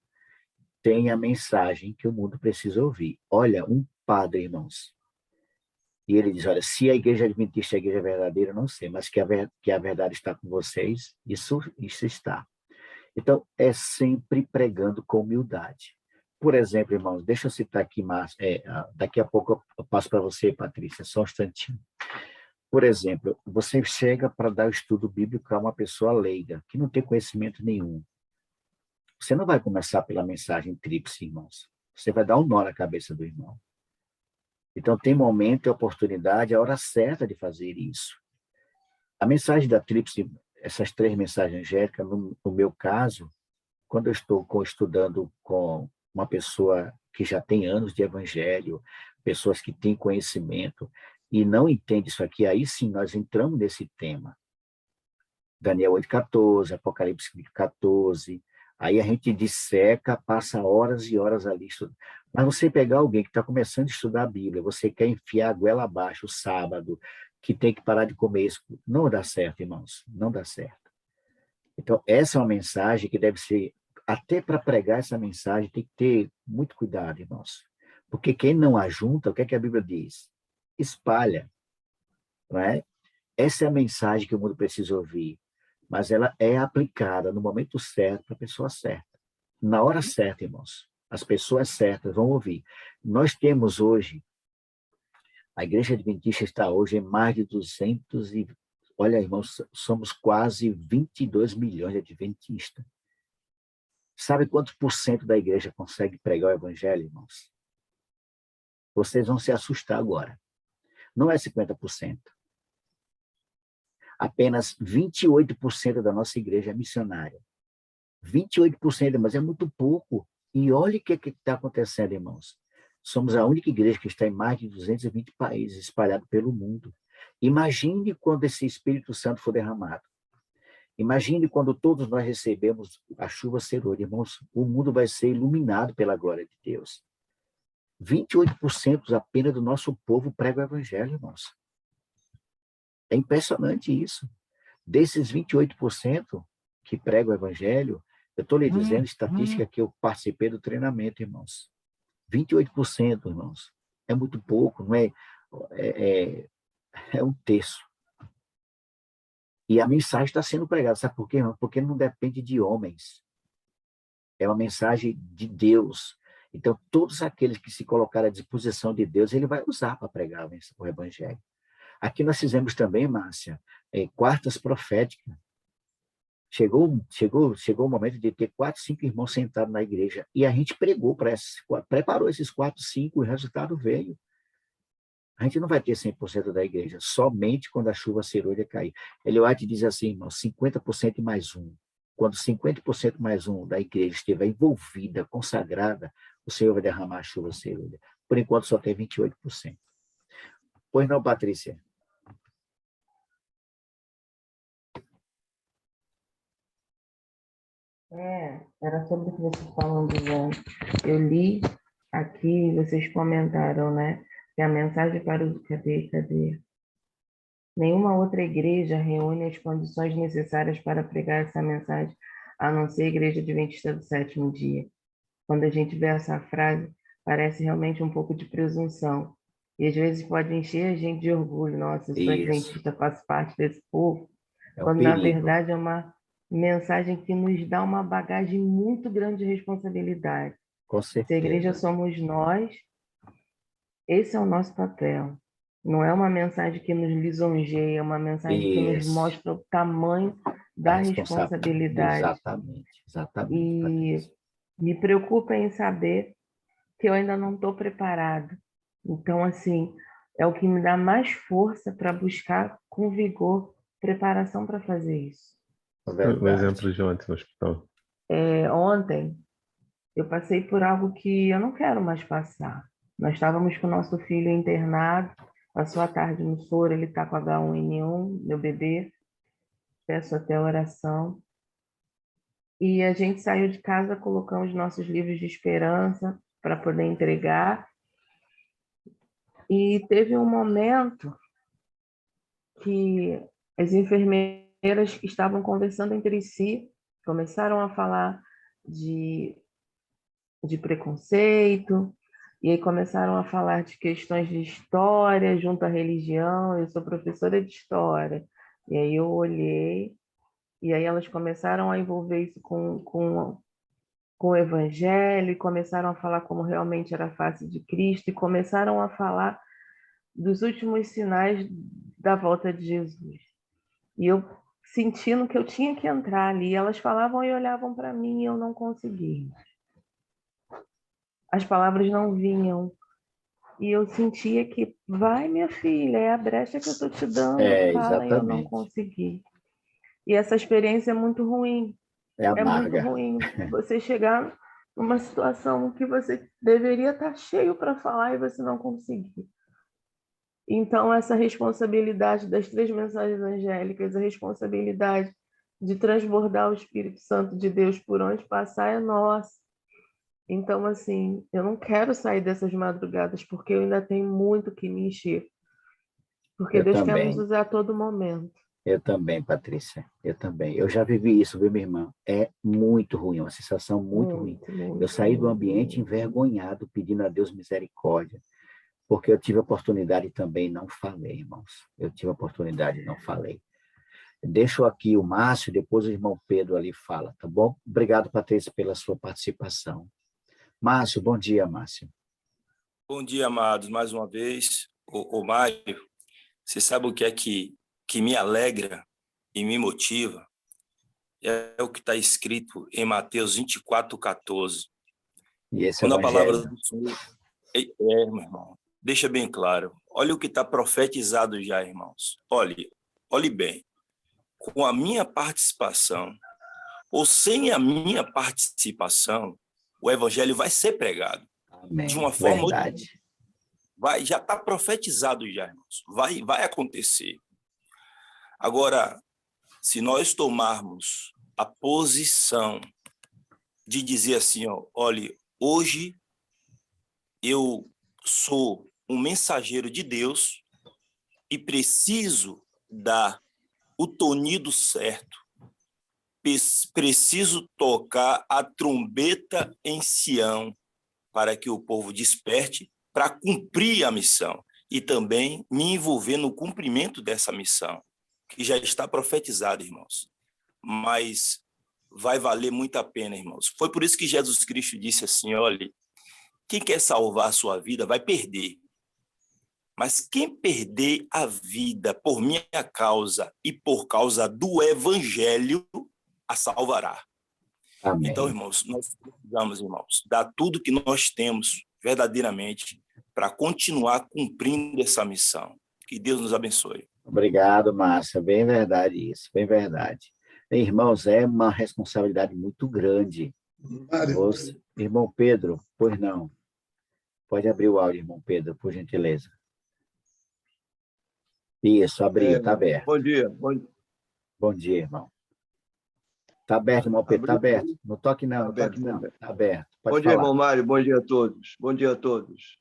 tem a mensagem que o mundo precisa ouvir. Olha, um padre, irmãos. E ele diz, olha, se a igreja adventista é a igreja verdadeira, eu não sei, mas que a verdade está com vocês, isso está. Então, é sempre pregando com humildade. Por exemplo, irmãos, deixa eu citar aqui, daqui a pouco eu passo para você, Patrícia, só um instantinho. Por exemplo, você chega para dar o estudo bíblico a uma pessoa leiga, que não tem conhecimento nenhum. Você não vai começar pela mensagem tríplice, irmãos. Você vai dar um nó na cabeça do irmão. Então, tem momento e oportunidade, a hora certa de fazer isso. A mensagem da tríplice, essas 3 mensagens angélicas, no meu caso, quando eu estou estudando com uma pessoa que já tem anos de evangelho, pessoas que têm conhecimento e não entendem isso aqui, aí sim nós entramos nesse tema. Daniel 8,14, Apocalipse 14, aí a gente disseca, passa horas e horas ali estudando. Mas você pegar alguém que está começando a estudar a Bíblia, você quer enfiar a goela abaixo o sábado, que tem que parar de comer isso, não dá certo, irmãos, não dá certo. Então, essa é uma mensagem que deve ser, até para pregar essa mensagem, tem que ter muito cuidado, irmãos. Porque quem não ajunta, o que é que a Bíblia diz? Espalha, não é? Essa é a mensagem que o mundo precisa ouvir, mas ela é aplicada no momento certo para a pessoa certa. Na hora certa, irmãos. As pessoas certas vão ouvir. Nós temos hoje, a Igreja Adventista está hoje em mais de 200 e... Olha, irmãos, somos quase 22 milhões de adventistas. Sabe quantos por cento da igreja consegue pregar o evangelho, irmãos? Vocês vão se assustar agora. Não é 50%. Apenas 28% da nossa igreja é missionária. 28%, mas é muito pouco. E olha o que está acontecendo, irmãos. Somos a única igreja que está em mais de 220 países, espalhado pelo mundo. Imagine quando esse Espírito Santo for derramado. Imagine quando todos nós recebemos a chuva serôdia, irmãos, o mundo vai ser iluminado pela glória de Deus. 28% apenas do nosso povo prega o evangelho, irmãos. É impressionante isso. Desses 28% que pregam o evangelho, eu estou lhe dizendo estatística que eu participei do treinamento, irmãos. 28%, irmãos. É muito pouco, não é? É um terço. E a mensagem está sendo pregada, sabe por quê, irmão? Porque não depende de homens. É uma mensagem de Deus. Então, todos aqueles que se colocarem à disposição de Deus, ele vai usar para pregar o evangelho. Aqui nós fizemos também, Márcia, quartas proféticas. Chegou o momento de ter 4, 5 irmãos sentados na igreja. E a gente preparou esses 4, 5, e o resultado veio. A gente não vai ter 100% da igreja, somente quando a chuva serôdia cair. Ele White diz assim, irmão, 50% mais 1. Quando 50% mais 1 da igreja estiver envolvida, consagrada, o Senhor vai derramar a chuva serôdia. Por enquanto, só tem 28%. Pois não, Patrícia? Era sobre o que vocês estavam dizendo. Eu li aqui, vocês comentaram, né? Que a mensagem para o... Cadê? Nenhuma outra igreja reúne as condições necessárias para pregar essa mensagem, a não ser a Igreja Adventista do Sétimo Dia. Quando a gente vê essa frase, parece realmente um pouco de presunção. E às vezes pode encher a gente de orgulho. Nossa, eu sou adventista, faço parte desse povo. Quando na verdade é uma mensagem que nos dá uma bagagem muito grande de responsabilidade. Com certeza. Se a igreja somos nós, esse é o nosso papel. Não é uma mensagem que nos lisonjeia, é uma mensagem que nos mostra o tamanho da responsabilidade. Exatamente. E me preocupa em saber que eu ainda não estou preparada. Então, assim, é o que me dá mais força para buscar com vigor preparação para fazer isso. Um exemplo de ontem no hospital. Ontem, eu passei por algo que eu não quero mais passar. Nós estávamos com o nosso filho internado, passou a tarde no soro, ele está com H1N1, meu bebê, peço até oração. E a gente saiu de casa, colocamos nossos livros de esperança para poder entregar. E teve um momento que as enfermeiras estavam conversando entre si, começaram a falar de preconceito, E aí começaram a falar de questões de história junto à religião. Eu sou professora de história. E aí eu olhei, e aí elas começaram a envolver isso com o evangelho, e começaram a falar como realmente era a face de Cristo, e começaram a falar dos últimos sinais da volta de Jesus. E eu sentindo que eu tinha que entrar ali, elas falavam e olhavam para mim, e eu não conseguia. As palavras não vinham. E eu sentia que, vai, minha filha, é a brecha que eu estou te dando, fala, e eu não consegui. E essa experiência é muito ruim. É muito ruim você chegar numa situação que você deveria estar cheio para falar e você não conseguir. Então, essa responsabilidade das 3 mensagens angélicas, a responsabilidade de transbordar o Espírito Santo de Deus por onde passar é nossa. Então, assim, eu não quero sair dessas madrugadas, porque eu ainda tenho muito que me encher. Porque Deus quer nos usar a todo momento. Eu também, Patrícia. Eu também. Eu já vivi isso, viu, minha irmã? É muito ruim, uma sensação muito ruim. Eu saí do ambiente envergonhado, pedindo a Deus misericórdia, porque eu tive a oportunidade e também não falei, irmãos. Eu tive a oportunidade e não falei. Deixo aqui o Márcio, depois o irmão Pedro ali fala, tá bom? Obrigado, Patrícia, pela sua participação. Márcio, bom dia, Márcio. Bom dia, amados, mais uma vez. Ô Mário, você sabe o que é que me alegra e me motiva? É o que está escrito em Mateus 24:14. E esse quando evangelho. A palavra do Senhor... meu irmão, deixa bem claro. Olha o que está profetizado já, irmãos. Olhe bem. Com a minha participação, ou sem a minha participação, o evangelho vai ser pregado. Amém. De uma forma... Verdade. Já está profetizado já, irmãos. Vai acontecer. Agora, se nós tomarmos a posição de dizer assim, olha, hoje eu sou um mensageiro de Deus e preciso dar o tonido certo, preciso tocar a trombeta em Sião para que o povo desperte para cumprir a missão e também me envolver no cumprimento dessa missão, que já está profetizada, irmãos. Mas vai valer muito a pena, irmãos. Foi por isso que Jesus Cristo disse assim, olha, quem quer salvar a sua vida vai perder. Mas quem perder a vida por minha causa e por causa do evangelho, a salvará. Amém. Então, irmãos, nós precisamos, irmãos, dar tudo que nós temos verdadeiramente para continuar cumprindo essa missão. Que Deus nos abençoe. Obrigado, Márcia. Bem verdade isso, bem verdade. Bem, irmãos, é uma responsabilidade muito grande. Irmão Pedro, pois não. Pode abrir o áudio, irmão Pedro, por gentileza. Isso, abriu, está aberto. Bom dia. Bom dia, irmão. Está aberto, irmão Pedro, está aberto. Não toque não, está aberto. Bom dia, irmão Mário, bom dia a todos. Bom dia a todos.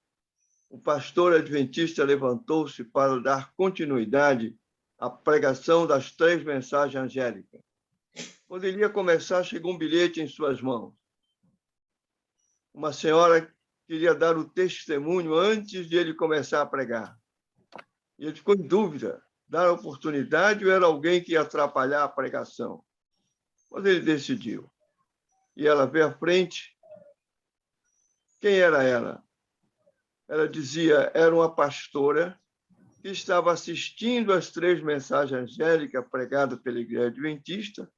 O pastor adventista levantou-se para dar continuidade à pregação das 3 mensagens angélicas. Quando ele ia começar, chegou um bilhete em suas mãos. Uma senhora queria dar o testemunho antes de ele começar a pregar. E ele ficou em dúvida, dar a oportunidade ou era alguém que ia atrapalhar a pregação. Mas ele decidiu. E ela veio à frente. Quem era ela? Ela dizia, era uma pastora que estava assistindo às 3 mensagens angélicas pregadas pela Igreja Adventista,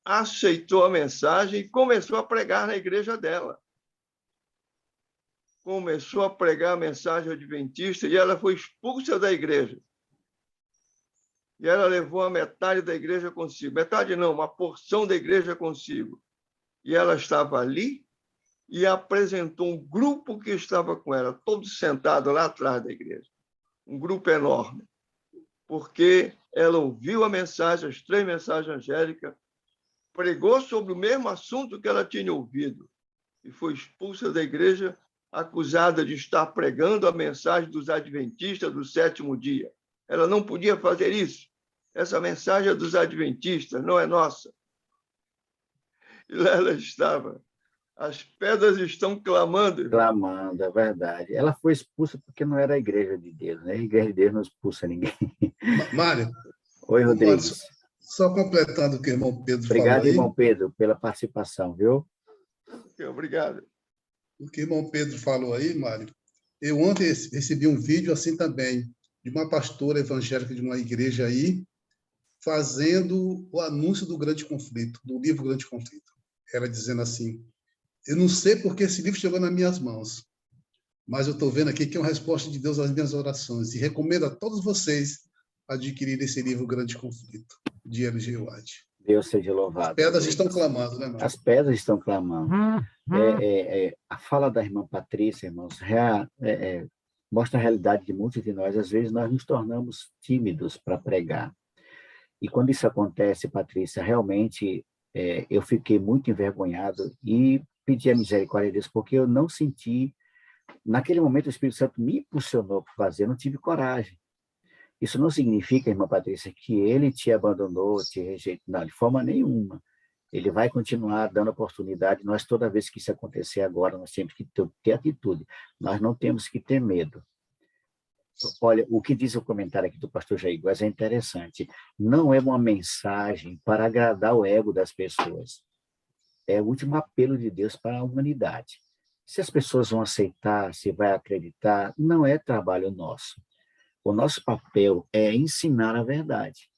aceitou a mensagem e começou a pregar na igreja dela. Começou a pregar a mensagem adventista e ela foi expulsa da igreja. E ela levou a metade da igreja consigo. Metade não, uma porção da igreja consigo. E ela estava ali e apresentou um grupo que estava com ela, todos sentados lá atrás da igreja. Um grupo enorme. Porque ela ouviu a mensagem, as 3 mensagens angélicas, pregou sobre o mesmo assunto que ela tinha ouvido e foi expulsa da igreja, acusada de estar pregando a mensagem dos adventistas do 7º dia. Ela não podia fazer isso. Essa mensagem é dos adventistas, não é nossa. E lá ela estava, As pedras estão clamando. Irmão. Clamando, é verdade. Ela foi expulsa porque não era a igreja de Deus, né? A igreja de Deus não expulsa ninguém. Mário. Oi, Rodrigues. Mário, só completando o que o irmão Pedro Obrigado, falou aí. Irmão Pedro, pela participação, viu? Obrigado. O que o irmão Pedro falou aí, Mário, eu ontem recebi um vídeo assim também, de uma pastora evangélica de uma igreja aí, fazendo o anúncio do Grande Conflito, do livro Grande Conflito. Ela dizendo assim, eu não sei porque esse livro chegou nas minhas mãos, mas eu estou vendo aqui que é uma resposta de Deus às minhas orações, e recomendo a todos vocês adquirir esse livro Grande Conflito, de L.G. White. Deus seja louvado. As pedras estão clamando, né, Mário? As pedras estão clamando. A fala da irmã Patrícia, irmãos, mostra a realidade de muitos de nós. Às vezes, nós nos tornamos tímidos para pregar. E quando isso acontece, Patrícia, realmente eu fiquei muito envergonhado e pedi a misericórdia de Deus, porque eu não senti... Naquele momento, o Espírito Santo me impulsionou para fazer, eu não tive coragem. Isso não significa, irmã Patrícia, que ele te abandonou, te rejeitou, não, de forma nenhuma. Ele vai continuar dando oportunidade. Nós, toda vez que isso acontecer agora, nós temos que ter atitude. Nós não temos que ter medo. Olha, o que diz o comentário aqui do pastor Jair Góes é interessante. Não é uma mensagem para agradar o ego das pessoas. É o último apelo de Deus para a humanidade. Se as pessoas vão aceitar, se vai acreditar, não é trabalho nosso. O nosso papel é ensinar a verdade.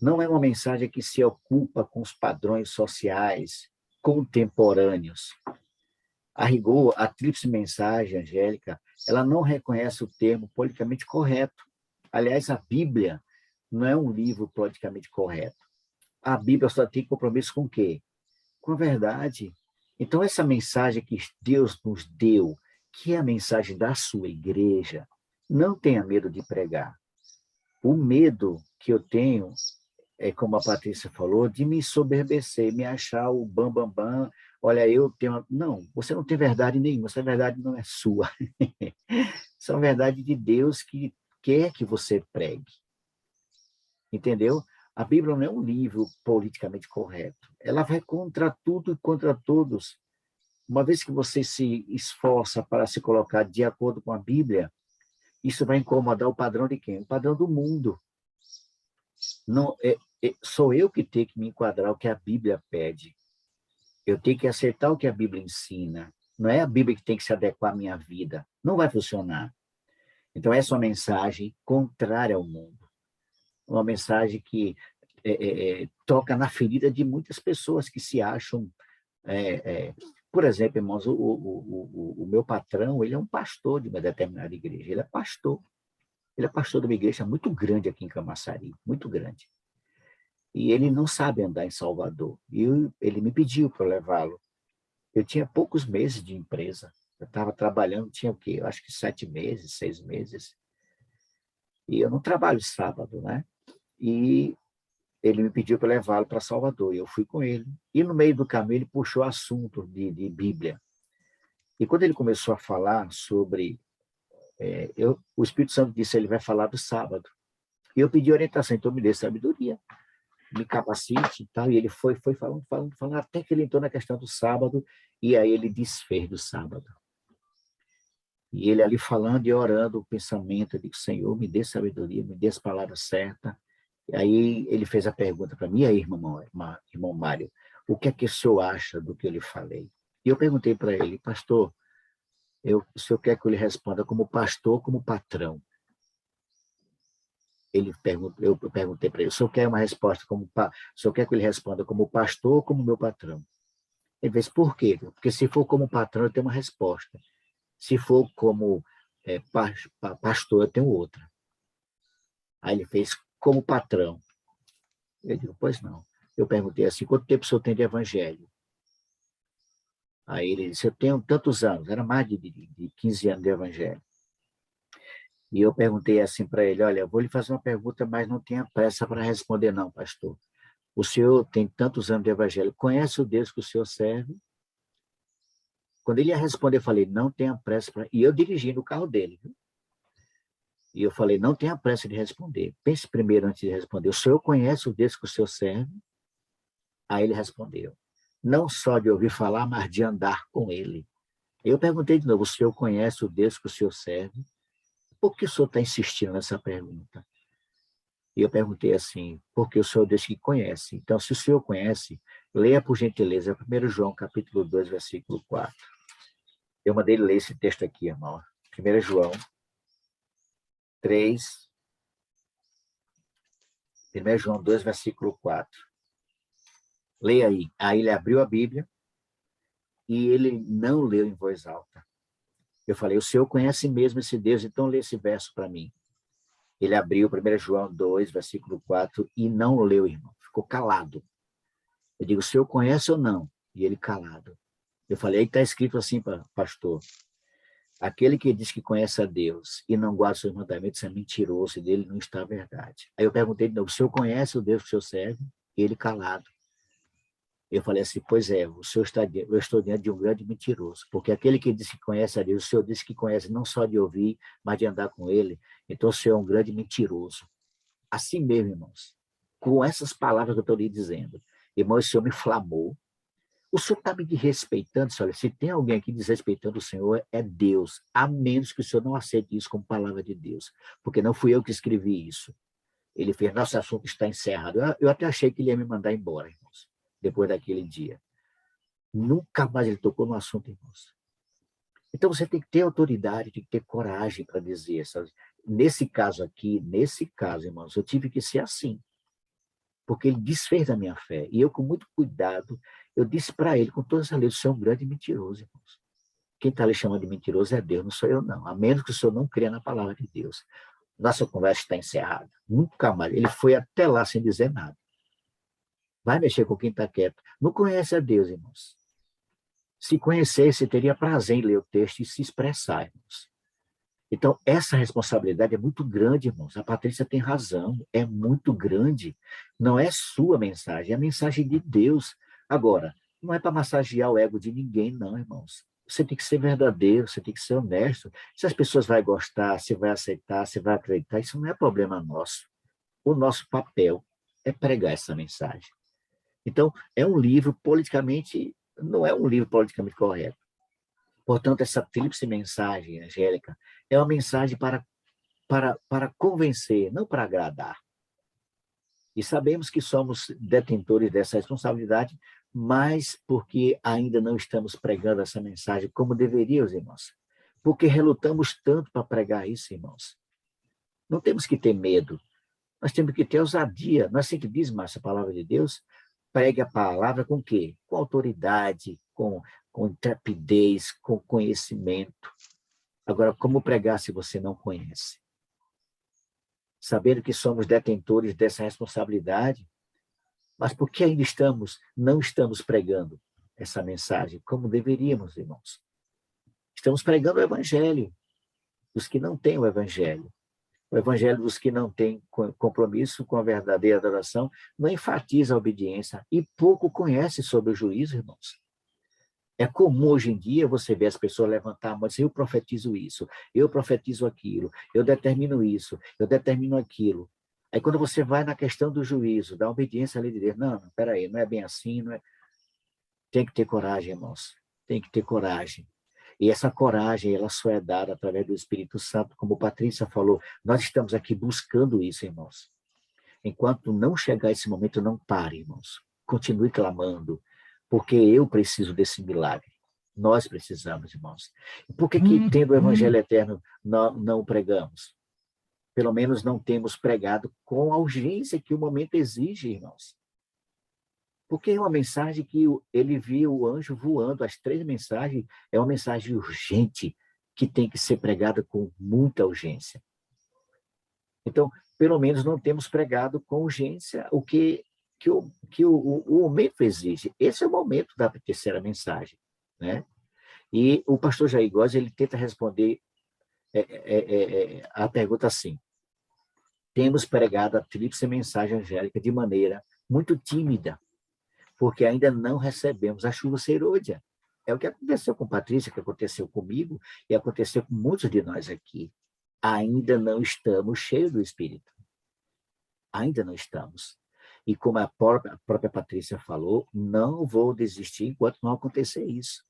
Não é uma mensagem que se ocupa com os padrões sociais contemporâneos. A rigor, a tríplice mensagem angélica, ela não reconhece o termo politicamente correto. Aliás, a Bíblia não é um livro politicamente correto. A Bíblia só tem compromisso com o quê? Com a verdade. Então, essa mensagem que Deus nos deu, que é a mensagem da sua igreja, não tenha medo de pregar. O medo que eu tenho é, como a Patrícia falou, de me soberbecer, me achar o bam, bam, bam. Olha, eu tenho... Não, você não tem verdade nenhuma, essa verdade não é sua. Essa é a verdade de Deus que quer que você pregue. Entendeu? A Bíblia não é um livro politicamente correto. Ela vai contra tudo e contra todos. Uma vez que você se esforça para se colocar de acordo com a Bíblia, isso vai incomodar o padrão de quem? O padrão do mundo. Não, sou eu que tenho que me enquadrar o que a Bíblia pede. Eu tenho que acertar o que a Bíblia ensina. Não é a Bíblia que tem que se adequar à minha vida. Não vai funcionar. Então, essa é uma mensagem contrária ao mundo. Uma mensagem que toca na ferida de muitas pessoas que se acham... Por exemplo, irmãos, o meu patrão, ele é um pastor de uma determinada igreja. Ele é pastor. Ele é pastor de uma igreja muito grande aqui em Camaçari, muito grande. E ele não sabe andar em Salvador. E ele me pediu para levá-lo. Eu tinha poucos meses de empresa. Eu estava trabalhando, tinha o quê? Eu acho que 7 meses, 6 meses. E eu não trabalho sábado, né? E ele me pediu para levá-lo para Salvador. E eu fui com ele. E no meio do caminho ele puxou assunto de Bíblia. E quando ele começou a falar sobre... o Espírito Santo disse, ele vai falar do sábado. E eu pedi orientação, então me dê sabedoria, me capacite e tal. E ele foi falando, até que ele entrou na questão do sábado, e aí ele desfez do sábado. E ele ali falando e orando o pensamento, eu digo, Senhor, me dê sabedoria, me dê as palavras certas. E aí ele fez a pergunta para mim, e aí, irmão Mário, o que é que o senhor acha do que eu lhe falei? E eu perguntei para ele, pastor, o senhor quer que eu lhe responda como pastor ou como patrão? Eu perguntei para ele, o senhor quer uma resposta o senhor quer que eu lhe responda como pastor ou como meu patrão? Ele disse, por quê? Porque se for como patrão, eu tenho uma resposta. Se for como pastor, eu tenho outra. Aí ele fez como patrão. Eu digo, pois não. Eu perguntei assim, quanto tempo o senhor tem de evangelho? Aí ele disse, eu tenho tantos anos, era mais de 15 anos de evangelho. E eu perguntei assim para ele, olha, eu vou lhe fazer uma pergunta, mas não tenha pressa para responder não, pastor. O senhor tem tantos anos de evangelho, conhece o Deus que o senhor serve? Quando ele ia responder, eu falei, não tenha pressa para... E eu dirigindo o carro dele, viu? E eu falei, não tenha pressa de responder. Pense primeiro antes de responder. O senhor conhece o Deus que o senhor serve? Aí ele respondeu, não só de ouvir falar, mas de andar com ele. Eu perguntei de novo, o senhor conhece o Deus que o senhor serve? Por que o senhor está insistindo nessa pergunta? E eu perguntei assim, porque o senhor diz que conhece. Então, se o senhor conhece, leia por gentileza 1 João, capítulo 2, versículo 4. Eu mandei ele ler esse texto aqui, irmão. 1 João 3, 1 João 2, versículo 4. Leia aí. Aí ele abriu a Bíblia e ele não leu em voz alta. Eu falei, o senhor conhece mesmo esse Deus, então lê esse verso para mim. Ele abriu 1 João 2, versículo 4, e não leu, irmão. Ficou calado. Eu digo, o senhor conhece ou não? E ele calado. Eu falei, aí está escrito assim, pastor. Aquele que diz que conhece a Deus e não guarda seus mandamentos é mentiroso, e dele não está a verdade. Aí eu perguntei de novo, o senhor conhece o Deus que o senhor serve? E ele calado. Eu falei assim, pois é, eu estou diante de um grande mentiroso, porque aquele que diz que conhece a Deus, o senhor disse que conhece não só de ouvir, mas de andar com ele, então o senhor é um grande mentiroso. Assim mesmo, irmãos, com essas palavras que eu estou lhe dizendo, irmão, o senhor me inflamou. O senhor está me desrespeitando, olha, se tem alguém aqui desrespeitando o senhor, é Deus, a menos que o senhor não aceite isso como palavra de Deus, porque não fui eu que escrevi isso. Ele fez, nosso assunto está encerrado. Eu até achei que ele ia me mandar embora, irmãos, depois daquele dia. Nunca mais ele tocou no assunto, irmãos. Então você tem que ter autoridade, tem que ter coragem para dizer. Sabe? Nesse caso, irmãos, eu tive que ser assim. Porque ele desfez a minha fé. E eu, com muito cuidado, eu disse para ele, com todas as leis, o senhor é um grande mentiroso, irmãos. Quem está lhe chamando de mentiroso é Deus, não sou eu, não. A menos que o senhor não creia na palavra de Deus. Nossa conversa está encerrada. Nunca mais. Ele foi até lá sem dizer nada. Vai mexer com quem está quieto. Não conhece a Deus, irmãos. Se conhecesse, teria prazer em ler o texto e se expressar, irmãos. Então, essa responsabilidade é muito grande, irmãos. A Patrícia tem razão, é muito grande. Não é sua mensagem, é a mensagem de Deus. Agora, não é para massagear o ego de ninguém, não, irmãos. Você tem que ser verdadeiro, você tem que ser honesto. Se as pessoas vão gostar, se vai aceitar, se vai acreditar, isso não é problema nosso. O nosso papel é pregar essa mensagem. Então, é um livro politicamente, não é um livro politicamente correto. Portanto, essa tríplice mensagem, Angélica, é uma mensagem para convencer, não para agradar. E sabemos que somos detentores dessa responsabilidade, mas porque ainda não estamos pregando essa mensagem como deveríamos, irmãos. Porque relutamos tanto para pregar isso, irmãos. Não temos que ter medo, nós temos que ter ousadia. Não é assim que diz, Márcia, a palavra de Deus? Pregue a palavra com o quê? Com autoridade, com intrepidez, com conhecimento. Agora, como pregar se você não conhece? Sabendo que somos detentores dessa responsabilidade, mas por que ainda não estamos pregando essa mensagem como deveríamos, irmãos? Estamos pregando o evangelho dos que não têm o evangelho. O evangelho dos que não têm compromisso com a verdadeira adoração não enfatiza a obediência e pouco conhece sobre o juízo, irmãos. É comum hoje em dia você ver as pessoas levantar a mão e dizer, eu profetizo isso, eu profetizo aquilo, eu determino isso, eu determino aquilo. Aí quando você vai na questão do juízo, da obediência à lei de Deus, não, peraí, não é bem assim, não é... Tem que ter coragem, irmãos, tem que ter coragem. E essa coragem, ela só é dada através do Espírito Santo, como Patrícia falou, nós estamos aqui buscando isso, irmãos. Enquanto não chegar esse momento, não pare, irmãos. Continue clamando, porque eu preciso desse milagre. Nós precisamos, irmãos. Por que tendo o Evangelho Eterno, não pregamos? Pelo menos não temos pregado com a urgência que o momento exige, irmãos. Porque é uma mensagem que ele viu o anjo voando, as 3 mensagens, é uma mensagem urgente, que tem que ser pregada com muita urgência. Então, pelo menos não temos pregado com urgência o que o momento exige. Esse é o momento da terceira mensagem, né? E o pastor Jair Góes, ele tenta responder a pergunta assim: temos pregado a tríplice mensagem angélica de maneira muito tímida, porque ainda não recebemos a chuva serôdia. É o que aconteceu com Patrícia, que aconteceu comigo e aconteceu com muitos de nós aqui. Ainda não estamos cheios do Espírito. Ainda não estamos. E como a própria Patrícia falou, não vou desistir enquanto não acontecer isso.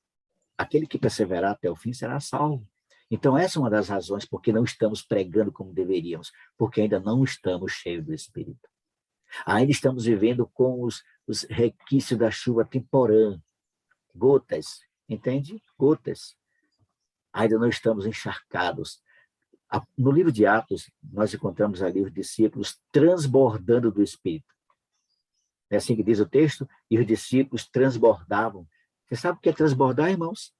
Aquele que perseverar até o fim será salvo. Então, essa é uma das razões porque não estamos pregando como deveríamos, porque ainda não estamos cheios do Espírito. Ainda estamos vivendo com os requisitos da chuva temporã, gotas, entende? Gotas. Ainda não estamos encharcados. No livro de Atos, nós encontramos ali os discípulos transbordando do Espírito. É assim que diz o texto? E os discípulos transbordavam. Você sabe o que é transbordar, irmãos?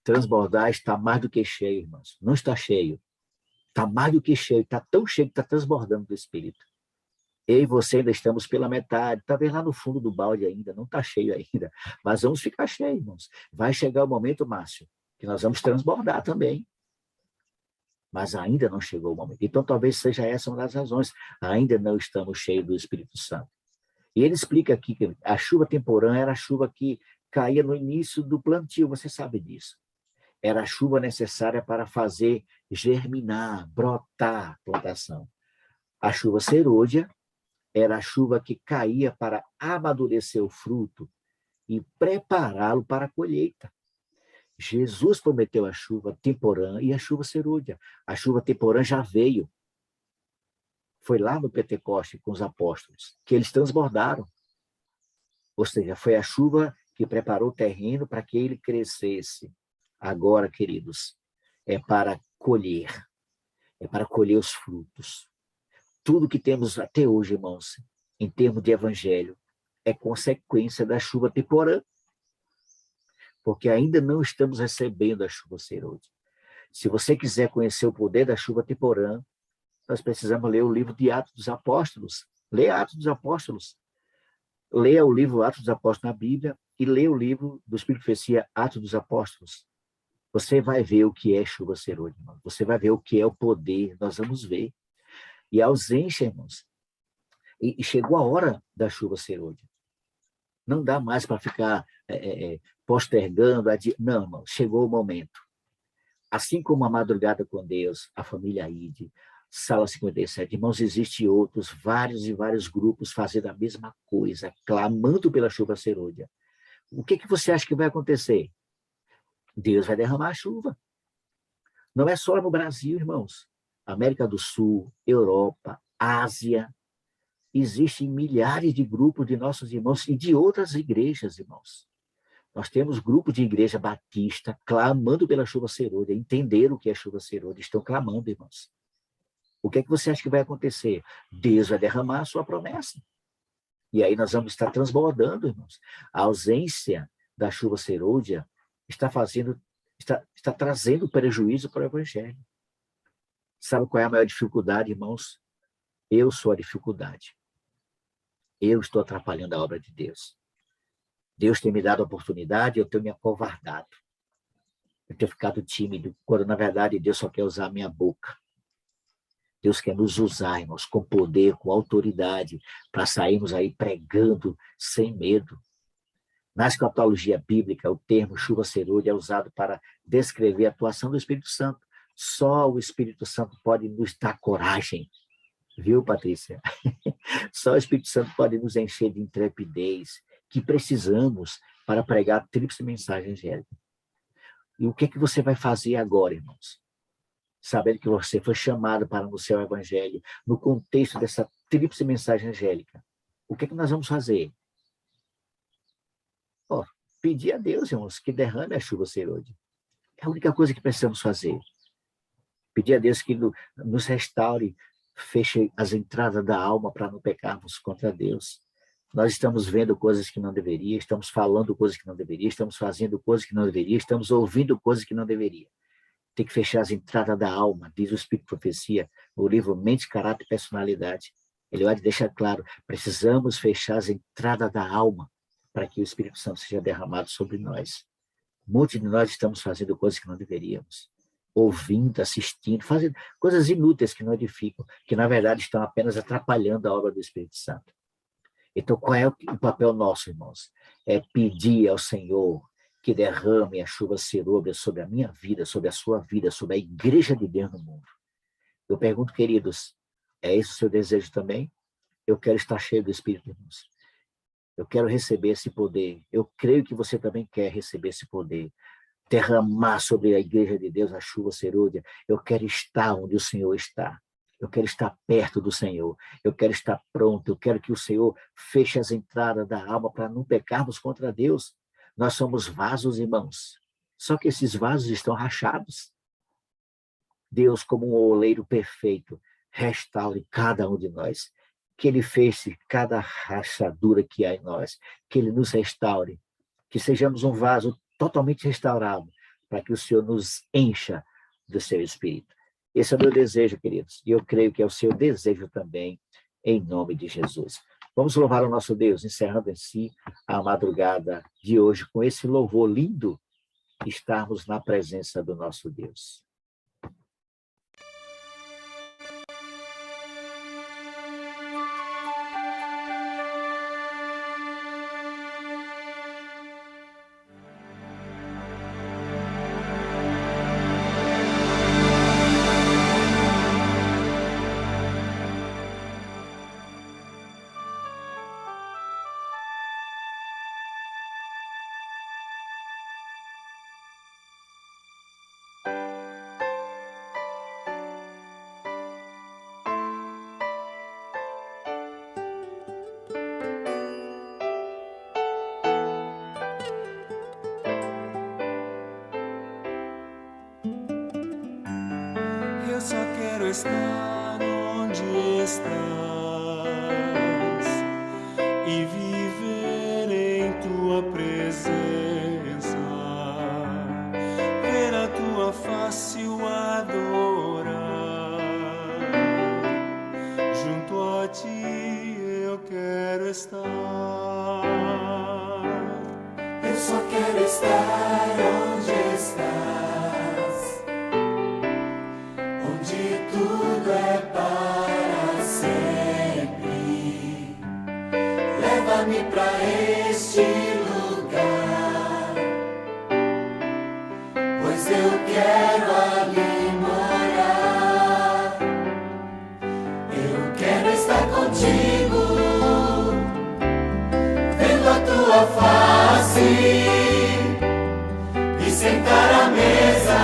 Transbordar está mais do que cheio, irmãos. Não está cheio. Está mais do que cheio. Está tão cheio que está transbordando do Espírito. Eu e você ainda estamos pela metade. Talvez lá no fundo do balde ainda. Não está cheio ainda. Mas vamos ficar cheios, irmãos. Vai chegar o momento, Márcio, que nós vamos transbordar também. Mas ainda não chegou o momento. Então, talvez seja essa uma das razões. Ainda não estamos cheios do Espírito Santo. E ele explica aqui que a chuva temporã era a chuva que caía no início do plantio, você sabe disso. Era a chuva necessária para fazer germinar, brotar a plantação. A chuva serôdia era a chuva que caía para amadurecer o fruto e prepará-lo para a colheita. Jesus prometeu a chuva temporã e a chuva serôdia. A chuva temporã já veio. Foi lá no Pentecoste com os apóstolos, que eles transbordaram. Ou seja, foi a chuva que preparou o terreno para que ele crescesse. Agora, queridos, é para colher. É para colher os frutos. Tudo que temos até hoje, irmãos, em termos de evangelho, é consequência da chuva temporã. Porque ainda não estamos recebendo a chuva serôdia. Se você quiser conhecer o poder da chuva temporã, nós precisamos ler o livro de Atos dos Apóstolos. Leia Atos dos Apóstolos. Leia o livro Atos dos Apóstolos na Bíblia e leia o livro do Espírito de Profecia, Atos dos Apóstolos. Você vai ver o que é chuva serôdia, irmão. Você vai ver o que é o poder, nós vamos ver. E a ausência, irmãos. E chegou a hora da chuva serôdia. Não dá mais para ficar postergando. Não, irmão, chegou o momento. Assim como a Madrugada com Deus, a família Aide, Sala 57, irmãos, existem outros, vários e vários grupos fazendo a mesma coisa, clamando pela chuva serôdia. O que você acha que vai acontecer? Deus vai derramar a chuva. Não é só no Brasil, irmãos. América do Sul, Europa, Ásia. Existem milhares de grupos de nossos irmãos e de outras igrejas, irmãos. Nós temos grupos de igreja batista clamando pela chuva serôdia, entenderam o que é chuva serôdia, estão clamando, irmãos. O que é que você acha que vai acontecer? Deus vai derramar a sua promessa. E aí nós vamos estar transbordando, irmãos. A ausência da chuva serôdia está trazendo prejuízo para o evangelho. Sabe qual é a maior dificuldade, irmãos? Eu sou a dificuldade. Eu estou atrapalhando a obra de Deus. Deus tem me dado a oportunidade, eu tenho me acovardado. Eu tenho ficado tímido, quando na verdade Deus só quer usar a minha boca. Deus quer nos usar, irmãos, com poder, com autoridade, para sairmos aí pregando sem medo. Na escatologia bíblica, o termo chuva serôdia é usado para descrever a atuação do Espírito Santo. Só o Espírito Santo pode nos dar coragem. Viu, Patrícia? Só o Espírito Santo pode nos encher de intrepidez que precisamos para pregar a tríplice mensagem angélica. E o que é que você vai fazer agora, irmãos? Sabendo que você foi chamado para anunciar o evangelho no contexto dessa tríplice mensagem angélica. O que é que nós vamos fazer? Pedir a Deus, irmãos, que derrame a chuva serôdia. É a única coisa que precisamos fazer. Pedir a Deus que nos restaure, feche as entradas da alma para não pecarmos contra Deus. Nós estamos vendo coisas que não deveria, estamos falando coisas que não deveria, estamos fazendo coisas que não deveria, estamos ouvindo coisas que não deveria. Tem que fechar as entradas da alma, diz o Espírito de Profecia, no livro Mente, Caráter e Personalidade. Ele vai deixar claro, precisamos fechar as entradas da alma para que o Espírito Santo seja derramado sobre nós. Muitos de nós estamos fazendo coisas que não deveríamos. Ouvindo, assistindo, fazendo coisas inúteis que não edificam, que na verdade estão apenas atrapalhando a obra do Espírito Santo. Então, qual é o papel nosso, irmãos? É pedir ao Senhor que derrame a chuva serôdia sobre a minha vida, sobre a sua vida, sobre a igreja de Deus no mundo. Eu pergunto, queridos, é esse o seu desejo também? Eu quero estar cheio do Espírito, irmãos. Eu quero receber esse poder. Eu creio que você também quer receber esse poder. Derramar sobre a igreja de Deus a chuva serúdia. Eu quero estar onde o Senhor está. Eu quero estar perto do Senhor. Eu quero estar pronto. Eu quero que o Senhor feche as entradas da alma para não pecarmos contra Deus. Nós somos vasos, irmãos. Só que esses vasos estão rachados. Deus, como um oleiro perfeito, restaure cada um de nós. Que Ele feche cada rachadura que há em nós. Que Ele nos restaure. Que sejamos um vaso totalmente restaurado, para que o Senhor nos encha do seu Espírito. Esse é o meu desejo, queridos, e eu creio que é o seu desejo também, em nome de Jesus. Vamos louvar o nosso Deus, encerrando em si a madrugada de hoje, com esse louvor lindo, estarmos na presença do nosso Deus. Eu só quero estar onde estás e viver em tua presença, ver a tua face o adorar. Junto a ti eu quero estar. Eu só quero estar onde estás. Tudo é para sempre. Leva-me para este lugar, pois eu quero ali morar. Eu quero estar contigo, vendo a tua face e sentar à mesa.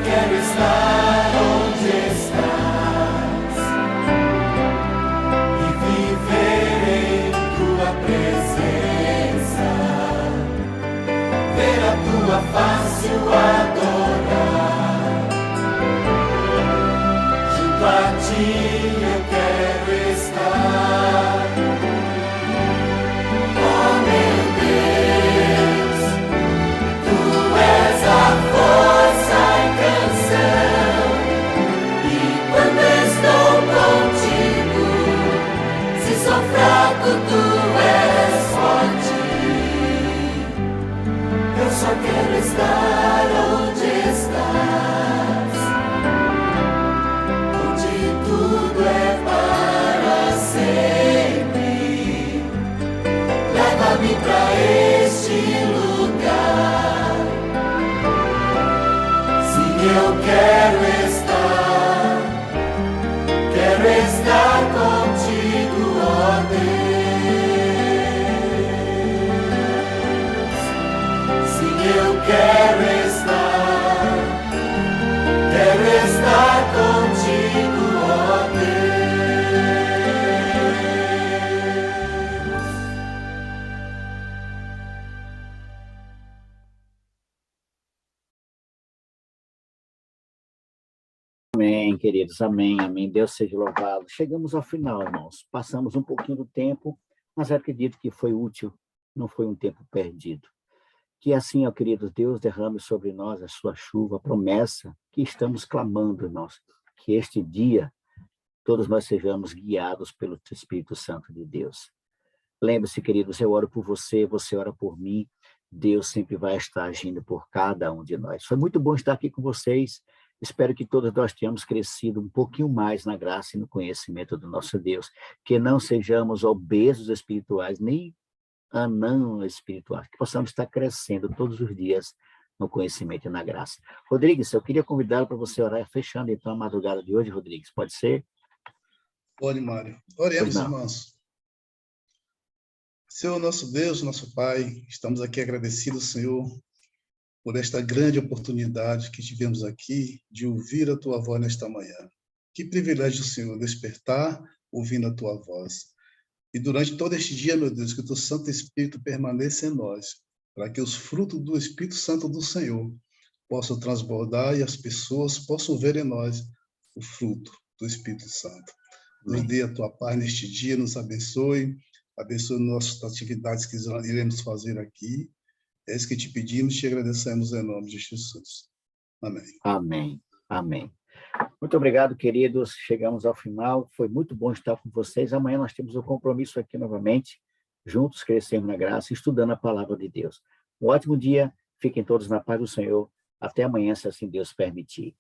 Quero estar onde estás e viver em tua presença, ver a tua face o adorar. Junto a ti eu quero estar. Oh meu Deus, tu és a força e canção, e quando estou contigo, se sou fraco, tu és forte. Eu só quero estar onde estás, onde tudo é para sempre. Leva-me para este lugar. Eu quero estar contigo, ó Deus. Sim, eu quero estar contigo, ó Amém, queridos, amém, amém. Deus seja louvado. Chegamos ao final, irmãos. Passamos um pouquinho do tempo, mas acredito que foi útil, não foi um tempo perdido. Que assim, ó queridos, Deus derrame sobre nós a sua chuva, a promessa que estamos clamando, irmãos. Que este dia, todos nós sejamos guiados pelo Espírito Santo de Deus. Lembre-se, queridos, eu oro por você, você ora por mim, Deus sempre vai estar agindo por cada um de nós. Foi muito bom estar aqui com vocês. Espero que todos nós tenhamos crescido um pouquinho mais na graça e no conhecimento do nosso Deus, que não sejamos obesos espirituais, nem anãos espirituais, que possamos estar crescendo todos os dias no conhecimento e na graça. Rodrigues, eu queria convidá-lo para você orar, fechando então a madrugada de hoje, Rodrigues, pode ser? Pode, Mário. Oremos, irmãos. Senhor, nosso Deus, nosso Pai, estamos aqui agradecidos, Senhor, por esta grande oportunidade que tivemos aqui de ouvir a Tua voz nesta manhã. Que privilégio, Senhor, despertar ouvindo a Tua voz. E durante todo este dia, meu Deus, que o Teu Santo Espírito permaneça em nós, para que os frutos do Espírito Santo do Senhor possam transbordar e as pessoas possam ver em nós o fruto do Espírito Santo. Nos dê a Tua paz neste dia, nos abençoe nossas atividades que iremos fazer aqui. É isso que te pedimos e te agradecemos em nome de Jesus. Amém. Amém. Amém. Muito obrigado, queridos. Chegamos ao final. Foi muito bom estar com vocês. Amanhã nós temos um compromisso aqui novamente. Juntos crescemos na graça, estudando a palavra de Deus. Um ótimo dia. Fiquem todos na paz do Senhor. Até amanhã, se assim Deus permitir.